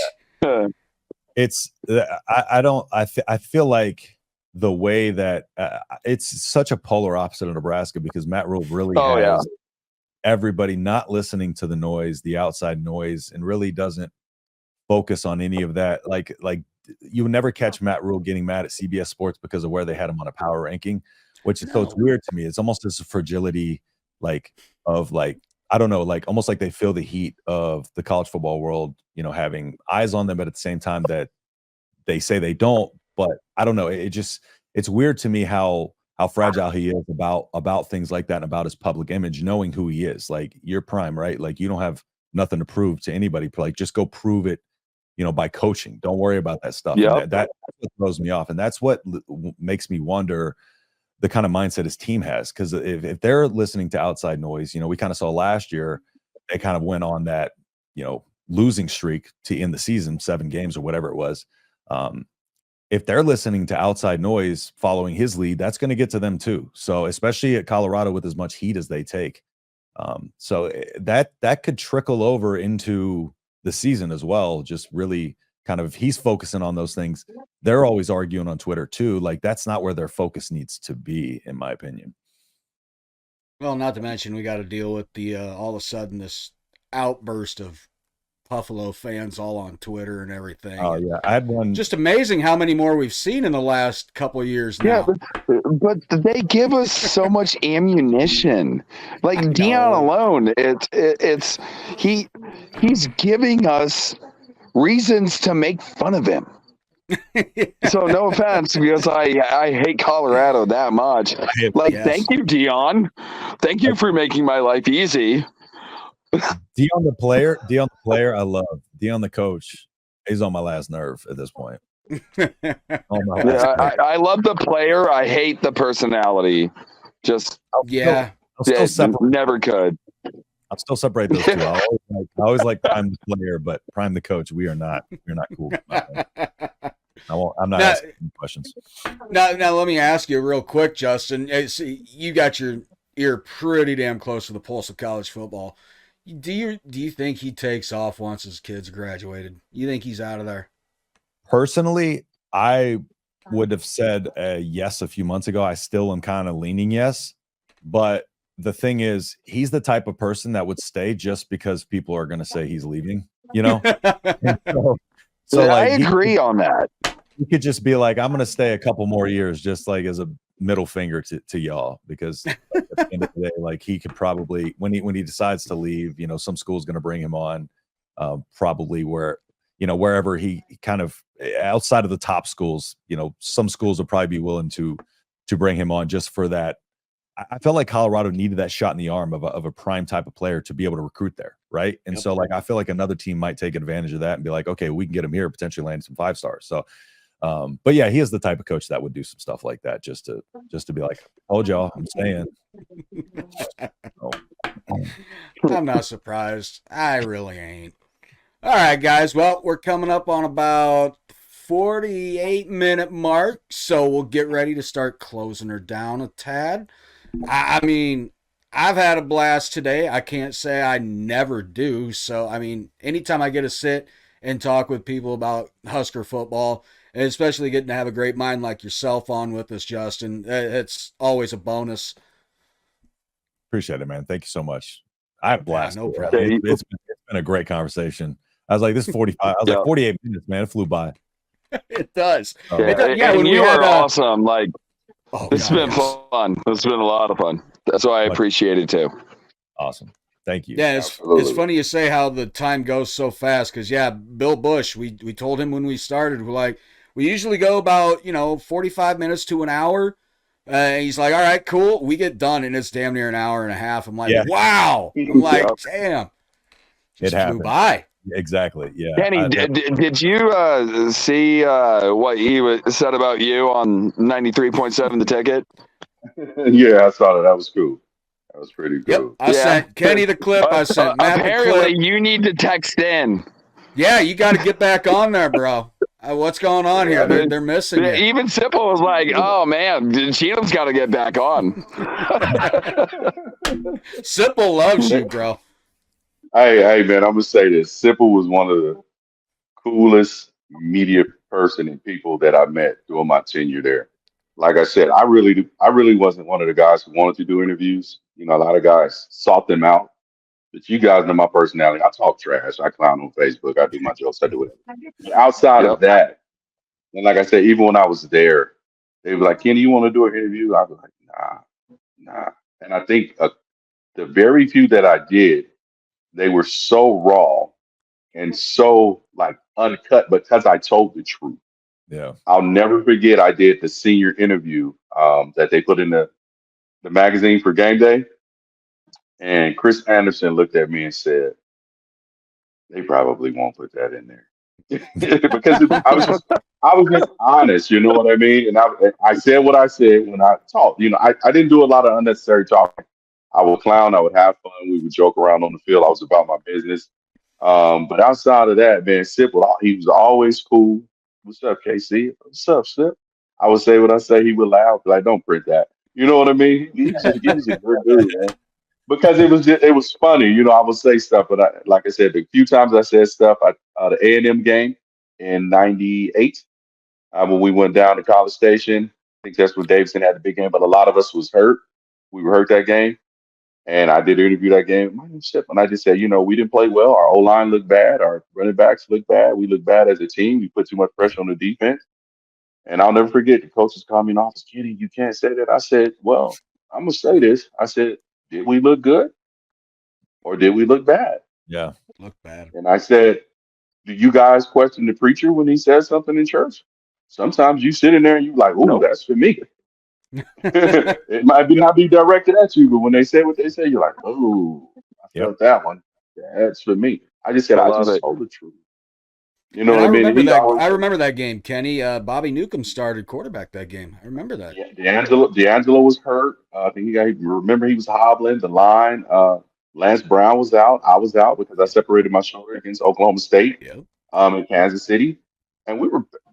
It's I feel like the way that it's such a polar opposite of Nebraska, because Matt Rule really has everybody not listening to the noise, the outside noise, and really doesn't focus on any of that. Like you would never catch Matt Rule getting mad at CBS Sports because of where they had him on a power ranking, which is so it's weird to me. It's almost this fragility, I don't know, like almost like they feel the heat of the college football world, having eyes on them, but at the same time that they say they don't. But I don't know. It's weird to me how fragile he is about things like that and about his public image, knowing who he is. Like, you're Prime, right? Like, you don't have nothing to prove to anybody. Like, just go prove it, by coaching. Don't worry about that stuff. Yep. And that's what throws me off. And that's what makes me wonder the kind of mindset his team has. Because if they're listening to outside noise, we kind of saw last year, they kind of went on that, losing streak to end the season, 7 games or whatever it was. If they're listening to outside noise following his lead, that's going to get to them too. So especially at Colorado with as much heat as they take. So that could trickle over into the season as well. Just really kind of, if he's focusing on those things, they're always arguing on Twitter too. Like, that's not where their focus needs to be, in my opinion. Well, not to mention we got to deal with the all of a sudden this outburst of Buffalo fans all on Twitter and everything. Oh yeah, I had one. Just amazing how many more we've seen in the last couple of years now. Yeah, but they give us so much ammunition. Like Dion alone, he's giving us reasons to make fun of him. So no offense, because I hate Colorado that much. Thank you, Dion. Thank you for making my life easy. Dion the player, I love. Dion the coach, he's on my last nerve at this point. I love the player. I hate the personality. I'll still separate. Never could. I'll still separate those two. I always like Prime the player, but Prime the coach, we're not cool. I'm not asking questions. Now let me ask you real quick, Justin. You got your ear pretty damn close to the pulse of college football. Do you think he takes off once his kids graduated? You think he's out of there? Personally, I would have said yes a few months ago. I still am kind of leaning yes, but the thing is, he's the type of person that would stay just because people are going to say he's leaving. So I agree on that. You could just be like, I'm going to stay a couple more years, just like as a middle finger to y'all, because at the end of the day, like, he could probably, when he decides to leave, some school's going to bring him on, probably wherever he kind of outside of the top schools, some schools will probably be willing to bring him on just for that. I felt like Colorado needed that shot in the arm of a prime type of player to be able to recruit there. Right. And so like, I feel like another team might take advantage of that and be like, okay, we can get him here, potentially land some 5 stars. So, but yeah, he is the type of coach that would do some stuff like that just to be like, told y'all, I'm staying. I'm not surprised. I really ain't. All right, guys. Well, we're coming up on about 48-minute mark, so we'll get ready to start closing her down a tad. I mean, I've had a blast today. I can't say I never do. So, I mean, anytime I get to sit and talk with people about Husker football, and especially getting to have a great mind like yourself on with us, Justin, it's always a bonus. Appreciate it, man. Thank you so much. I had a blast. Yeah, no problem. It's been a great conversation. I was like, this is 45. I was like, 48 minutes, man. It flew by. It does. Yeah, when you are awesome. Like, it's been fun. It's been a lot of fun. That's why I appreciate it too. Awesome. Thank you. Yeah, it's funny you say how the time goes so fast, because Bill Bush, we told him when we started, we're like, we usually go about 45 minutes to an hour. He's like, all right, cool. We get done and it's damn near an hour and a half. I'm like, wow. I'm like, damn. Just it flew by. Exactly. Yeah. Kenny, did you see what he said about you on 93.7 The Ticket? Yeah, I saw that. That was cool. That was pretty cool. Yep, I sent Kenny the clip. I sent Matt apparently the clip. You need to text in. Yeah, you got to get back on there, bro. What's going on here? They're missing you. Even Sipple was like, oh, man, Cheatham's got to get back on. Sipple loves you, bro. Hey, man, I'm going to say this. Sipple was one of the coolest media person and people that I met during my tenure there. Like I said, I really wasn't one of the guys who wanted to do interviews. A lot of guys sought them out. But you guys know my personality. I talk trash. I clown on Facebook. I do my jokes. I do it. But outside of that, and like I said, even when I was there, they were like, Kenny, you want to do an interview? I was like, nah. And I think the very few that I did, they were so raw and so like uncut because I told the truth. Yeah. I'll never forget I did the senior interview that they put in the magazine for game day. And Chris Anderson looked at me and said, they probably won't put that in there because I was just honest. You know what I mean? And I said what I said when I talked. You know, I didn't do a lot of unnecessary talking. I would clown. I would have fun. We would joke around on the field. I was about my business. But outside of that, man, he was always cool. What's up, KC? What's up, Sip? I would say what I say. He would laugh, but I don't print that. You know what I mean? He's a good dude, man. Because it was funny, you know. I would say stuff, but like I said, the few times I said stuff, the A&M game in '98 when we went down to College Station. I think that's when Davidson had the big game, but a lot of us was hurt. We were hurt that game. And I did interview that game. My name's Chip, and I just said, you know, we didn't play well. Our O-line looked bad. Our running backs looked bad. We looked bad as a team. We put too much pressure on the defense. And I'll never forget the coaches called me in the office, Kenny, you can't say that. I said, well, I'm going to say this. I said, did we look good or did we look bad? Yeah. Look bad. And I said, do you guys question the preacher when he says something in church? Sometimes you sit in there and you're like, ooh, that's for me. It might not be directed at you, but when they say what they say, you're like, oh, I felt that one. That's for me. I just said, I just told the truth. You know what I mean? I remember that game, Kenny. Bobby Newcomb started quarterback that game. I remember that. Yeah, D'Angelo was hurt. I think remember he was hobbling the line. Lance Brown was out. I was out because I separated my shoulder against Oklahoma State in Kansas City. And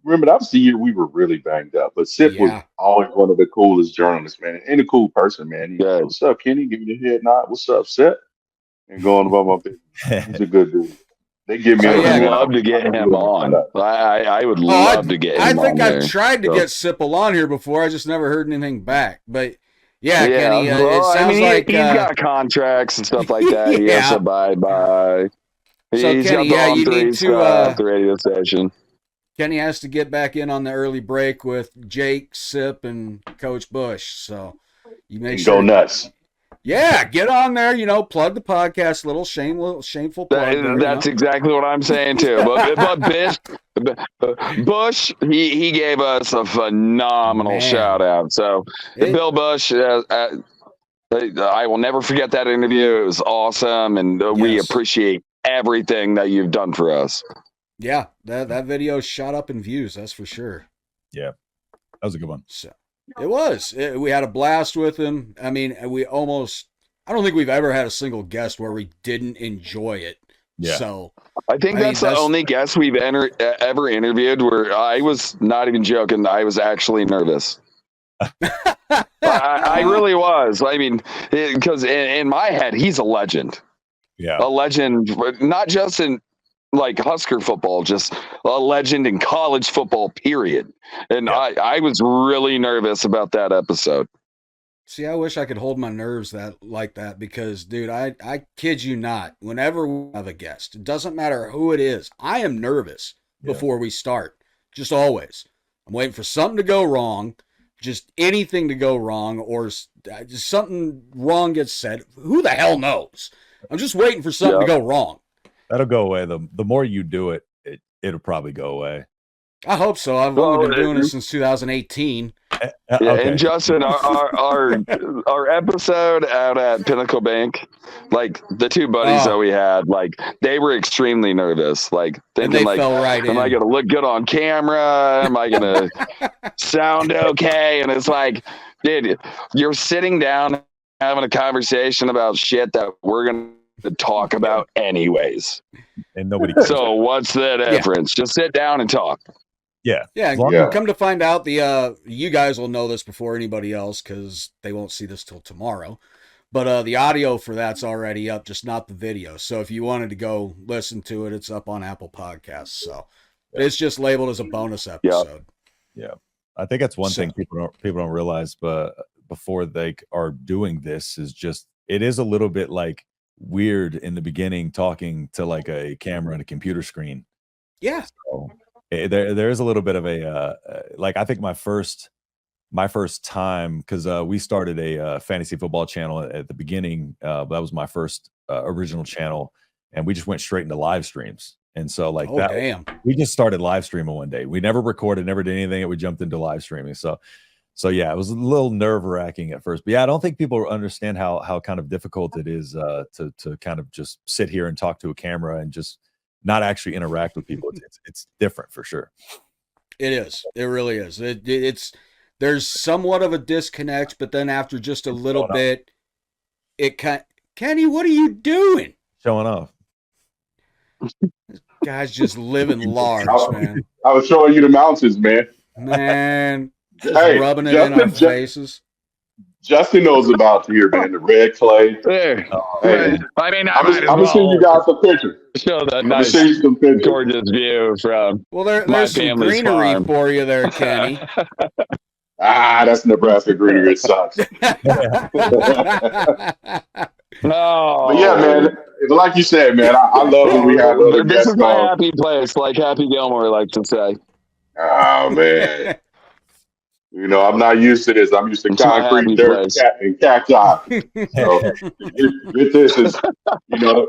remember, that was the year we were really banged up. But Sip was always one of the coolest journalists, man. And a cool person, man. What's up, Kenny? Give me the head nod. What's up, Sip? And going about my business. He's a good dude. They give me. I would love to get him on. I would love to get him on. I think I've tried to get Sipple on here before. I just never heard anything back. But Kenny, it sounds like he's got contracts and stuff like that. He has to abide by. So Kenny, you need to the radio station. Kenny has to get back in on the early break with Jake, Sip, and Coach Bush. So you make sure go nuts. Yeah, get on there. You know, plug the podcast. Little shameful plug. That's exactly what I'm saying too. But Bush, he gave us a phenomenal shout out. So Bill Bush, I will never forget that interview. It was awesome, and we appreciate everything that you've done for us. Yeah, that video shot up in views. That's for sure. Yeah, that was a good one. So it was. We had a blast with him. I mean, I don't think we've ever had a single guest where we didn't enjoy it. Yeah. So I think that's the only guest we've ever interviewed where I was not even joking. I was actually nervous. I really was. I mean, because in my head, he's a legend. Yeah. A legend, not just in like Husker football, just a legend in college football, period. And I was really nervous about that episode. See, I wish I could hold my nerves like that because, dude, I kid you not, whenever we have a guest, it doesn't matter who it is, I am nervous before we start. Just always. I'm waiting for something to go wrong, just anything to go wrong, or just something wrong gets said. Who the hell knows? I'm just waiting for something to go wrong. That'll go away. The more you do it, it'll probably go away. I hope so. I've only been doing it since 2018. Yeah, okay. And Justin, our episode out at Pinnacle Bank, like the two buddies that we had, like they were extremely nervous, like thinking like, am I going to look good on camera? Am I going to sound okay? And it's like, dude, you're sitting down having a conversation about shit that we're going to talk about anyways. And nobody cares. So what's the difference? Just sit down and talk. Yeah. Come to find out, you guys will know this before anybody else because they won't see this till tomorrow. But the audio for that's already up, just not the video. So if you wanted to go listen to it, it's up on Apple Podcasts. So it's just labeled as a bonus episode. Yeah, I think that's one thing people don't realize, but before they are doing this is just it is a little bit like weird in the beginning talking to like a camera and a computer screen. Yeah. So, there is a little bit of a like I think my first time because we started a fantasy football channel at the beginning. That was my first original channel, and we just went straight into live streams. And so like we just started live streaming one day. We never recorded, never did anything. We jumped into live streaming. So yeah, it was a little nerve-wracking at first. But yeah, I don't think people understand how kind of difficult it is to kind of just sit here and talk to a camera and just not actually interact with people. It's different for sure. It is. It really is. It's there's somewhat of a disconnect, but then after just a little bit, it Kenny, what are you doing? Showing off. Guy's just living large, man. I was showing you the mountains, man. Man, just rubbing it in our faces. Justin knows about here, man. The red clay. There. Hey, I mean, I'm gonna send you guys some pictures. Show that nice, gorgeous view from. Well, there's some greenery farm. for you there, Kenny. That's Nebraska greenery. It sucks. No. But yeah, man. Like you said, man, I love when we have other This guests is my on. happy place, like Happy Gilmore likes to say. Oh man. You know, I'm not used to this. I'm used to concrete, dirt, and cacti. So this is, you know,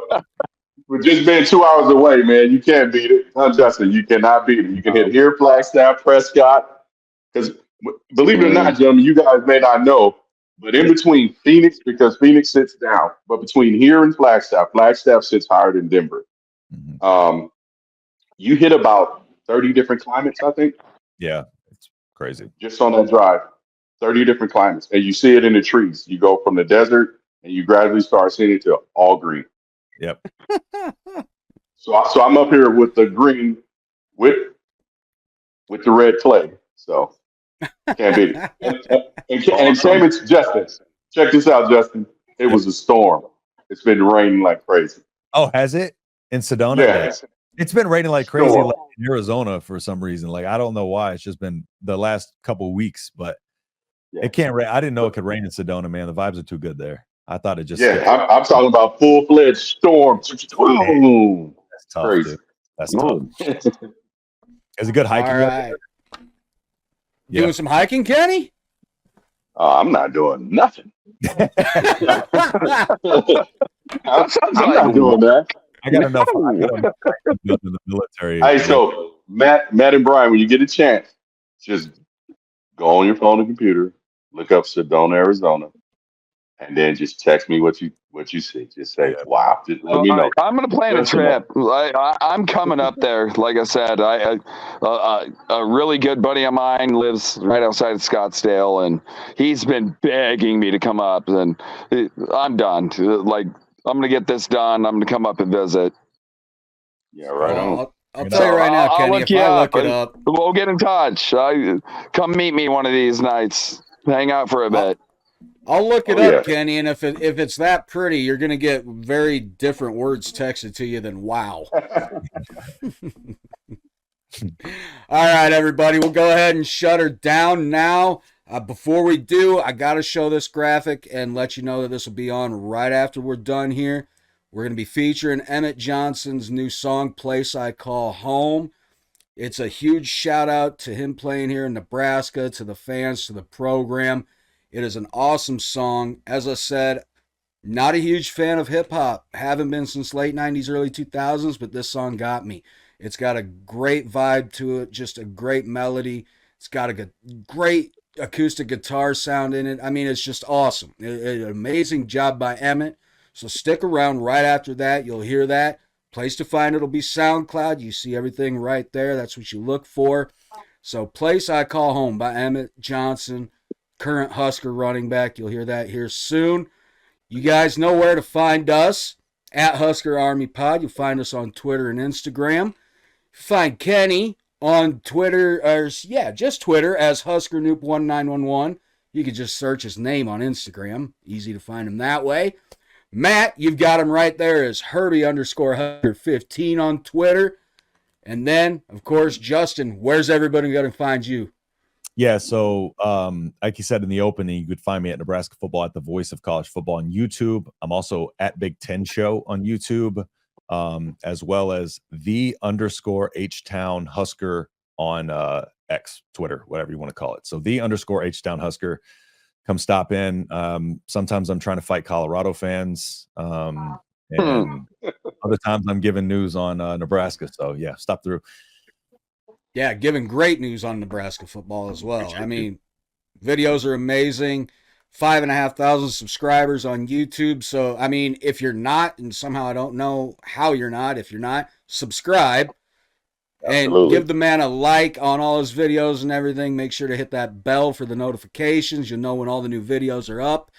we're just being 2 hours away, man. You can't beat it. Justin, you cannot beat it. You can hit here, Flagstaff, Prescott. Because believe it or not, gentlemen, you guys may not know, but in between Phoenix, because Phoenix sits down, but between here and Flagstaff, Flagstaff sits higher than Denver. You hit about 30 different climates, I think. Yeah, it's crazy. Just on that drive, 30 different climates. And you see it in the trees. You go from the desert and you gradually start seeing it to all green. Yep. So I'm up here with the green with the red clay. So can't beat it. And it came into Justin. Check this out, Justin. It was a storm. It's been raining like crazy. Oh, has it? In Sedona? Yeah. It's been raining like crazy like in Arizona for some reason. Like, I don't know why. It's just been the last couple of weeks, but it can't rain. I didn't know it could rain in Sedona, man. The vibes are too good there. I thought it just. Yeah, I'm talking about full-fledged storm. That's tough, crazy. Dude. That's tough. It's a good hiking. All right. Doing some hiking, Kenny? I'm not doing nothing. I'm not doing that. I got enough in the military. Hey, so Matt and Bryan, when you get a chance, just go on your phone and computer, look up Sedona, Arizona, and then just text me what you see. Just say, wow. Just let me know. I'm going to plan a trip. I'm coming up there. Like I said, a really good buddy of mine lives right outside of Scottsdale, and he's been begging me to come up, and I'm done. Like, I'm going to get this done. I'm going to come up and visit. Yeah, right on. I'll tell you right now, Kenny, if I look it up. We'll get in touch. Come meet me one of these nights. Hang out for a bit. I'll look it up, Kenny, and if it's that pretty, you're going to get very different words texted to you than wow. All right, everybody, we'll go ahead and shut her down now. Before we do, I got to show this graphic and let you know that this will be on right after we're done here. We're going to be featuring Emmett Johnson's new song, Place I Call Home. It's a huge shout out to him playing here in Nebraska, to the fans, to the program. It is an awesome song. As I said, not a huge fan of hip-hop. Haven't been since late 90s, early 2000s, but this song got me. It's got a great vibe to it, just a great melody. It's got a great acoustic guitar sound in it. I mean, it's just awesome. An amazing job by Emmett. So stick around. Right after that, you'll hear that. Place to find it will be SoundCloud. You see everything right there. That's what you look for. So Place I Call Home by Emmett Johnson, current Husker running back. You'll hear that here soon. You guys know where to find us, at Husker Army Pod. You'll find us on Twitter and Instagram. Find Kenny on Twitter, just Twitter, as Husker Noop 1911. You can just search his name on Instagram. Easy to find him that way. Matt, you've got him right there as Herbie_Husker15 on Twitter. And then, of course, Justin, where's everybody going to find you? Yeah, so like you said in the opening, you could find me at Nebraska Football, at the Voice of College Football on YouTube. I'm also at Big Ten Show on YouTube, as well as _H-Town Husker on X, Twitter, whatever you want to call it. So _H-Town Husker. Come stop in. Sometimes I'm trying to fight Colorado fans. And other times I'm giving news on Nebraska. So, yeah, stop through. Yeah, giving great news on Nebraska football as well. I mean, videos are amazing. 5,500 subscribers on YouTube. So, I mean, if you're not, and somehow I don't know how you're not, if you're not, subscribe. Absolutely. And give the man a like on all his videos and everything. Make sure to hit that bell for the notifications. You'll know when all the new videos are up.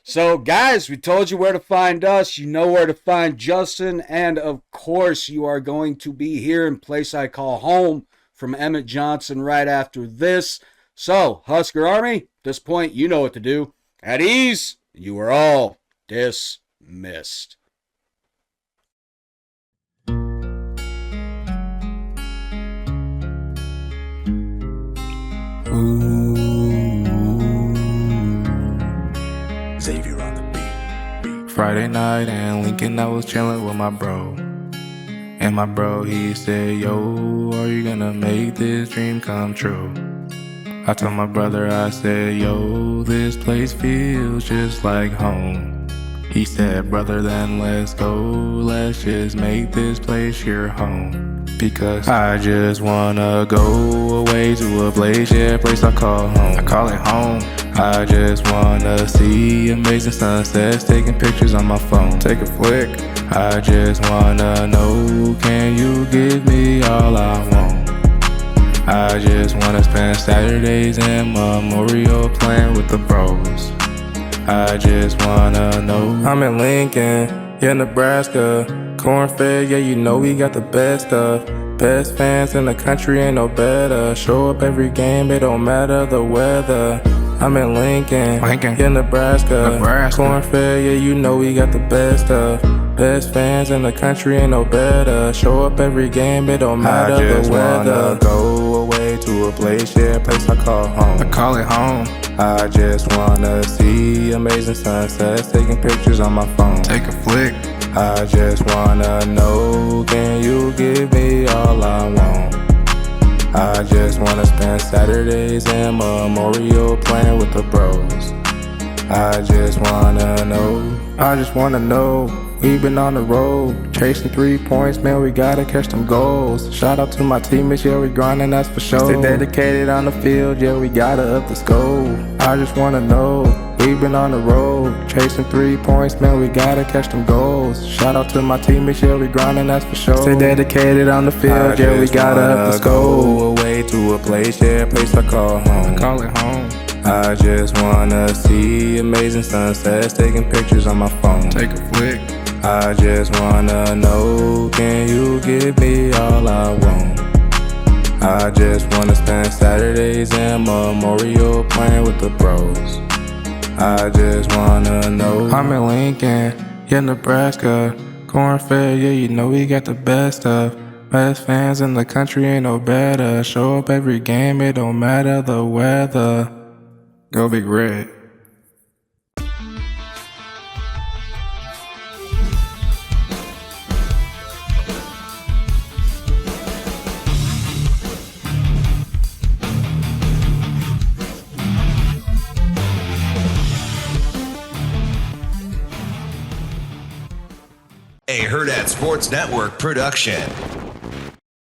So, guys, we told you where to find us. You know where to find Justin. And, of course, you are going to be here in place I call home from Emmett Johnson right after this. So, Husker Army, at this point, you know what to do. At ease, you are all dismissed. Xavier on the beat. Friday night in Lincoln, I was chilling with my bro. And my bro, he said, yo, are you gonna make this dream come true? I told my brother, I said, yo, this place feels just like home. He said, brother, then let's go, let's just make this place your home. Because I just wanna go away to a place, yeah, place I call home. I call it home. I just wanna see amazing sunsets, taking pictures on my phone. Take a flick. I just wanna know, can you give me all I want? I just wanna spend Saturdays in Memorial playing with the bros. I just wanna know. I'm in Lincoln, yeah, Nebraska. Corn-fed, yeah, you know we got the best stuff. Best fans in the country, ain't no better. Show up every game, it don't matter the weather. I'm in Lincoln, yeah, Nebraska. Corn-fed, yeah, you know we got the best stuff. Best fans in the country, ain't no better. Show up every game, it don't matter the weather. I just wanna go away to a place, yeah, a place I call home. I call it home. I just wanna see amazing sunsets, taking pictures on my phone. Take a flick. I just wanna know, can you give me all I want? I just wanna spend Saturdays in Memorial playing with the bros. I just wanna know, I just wanna know. We've been on the road, chasing 3 points, man, we gotta catch them goals. Shout out to my teammates, yeah, we grinding, that's for sure. Stay dedicated on the field, yeah, we gotta up the score. I just wanna know, we've been on the road, chasing 3 points, man, we gotta catch them goals. Shout out to my teammates, yeah, we grinding, that's for sure. Stay dedicated on the field, yeah, we gotta up the score. Go away to a place, yeah, a place I call home. I call it home. I just wanna see amazing sunsets, taking pictures on my phone. Take a flick. I just wanna know, can you give me all I want? I just wanna spend Saturdays in Memorial playing with the bros. I just wanna know. I'm in Lincoln, yeah, Nebraska. Corn-fed, yeah, you know we got the best stuff. Best fans in the country, ain't no better. Show up every game, it don't matter the weather. Go Big Red. A Hurrdat Sports Network production.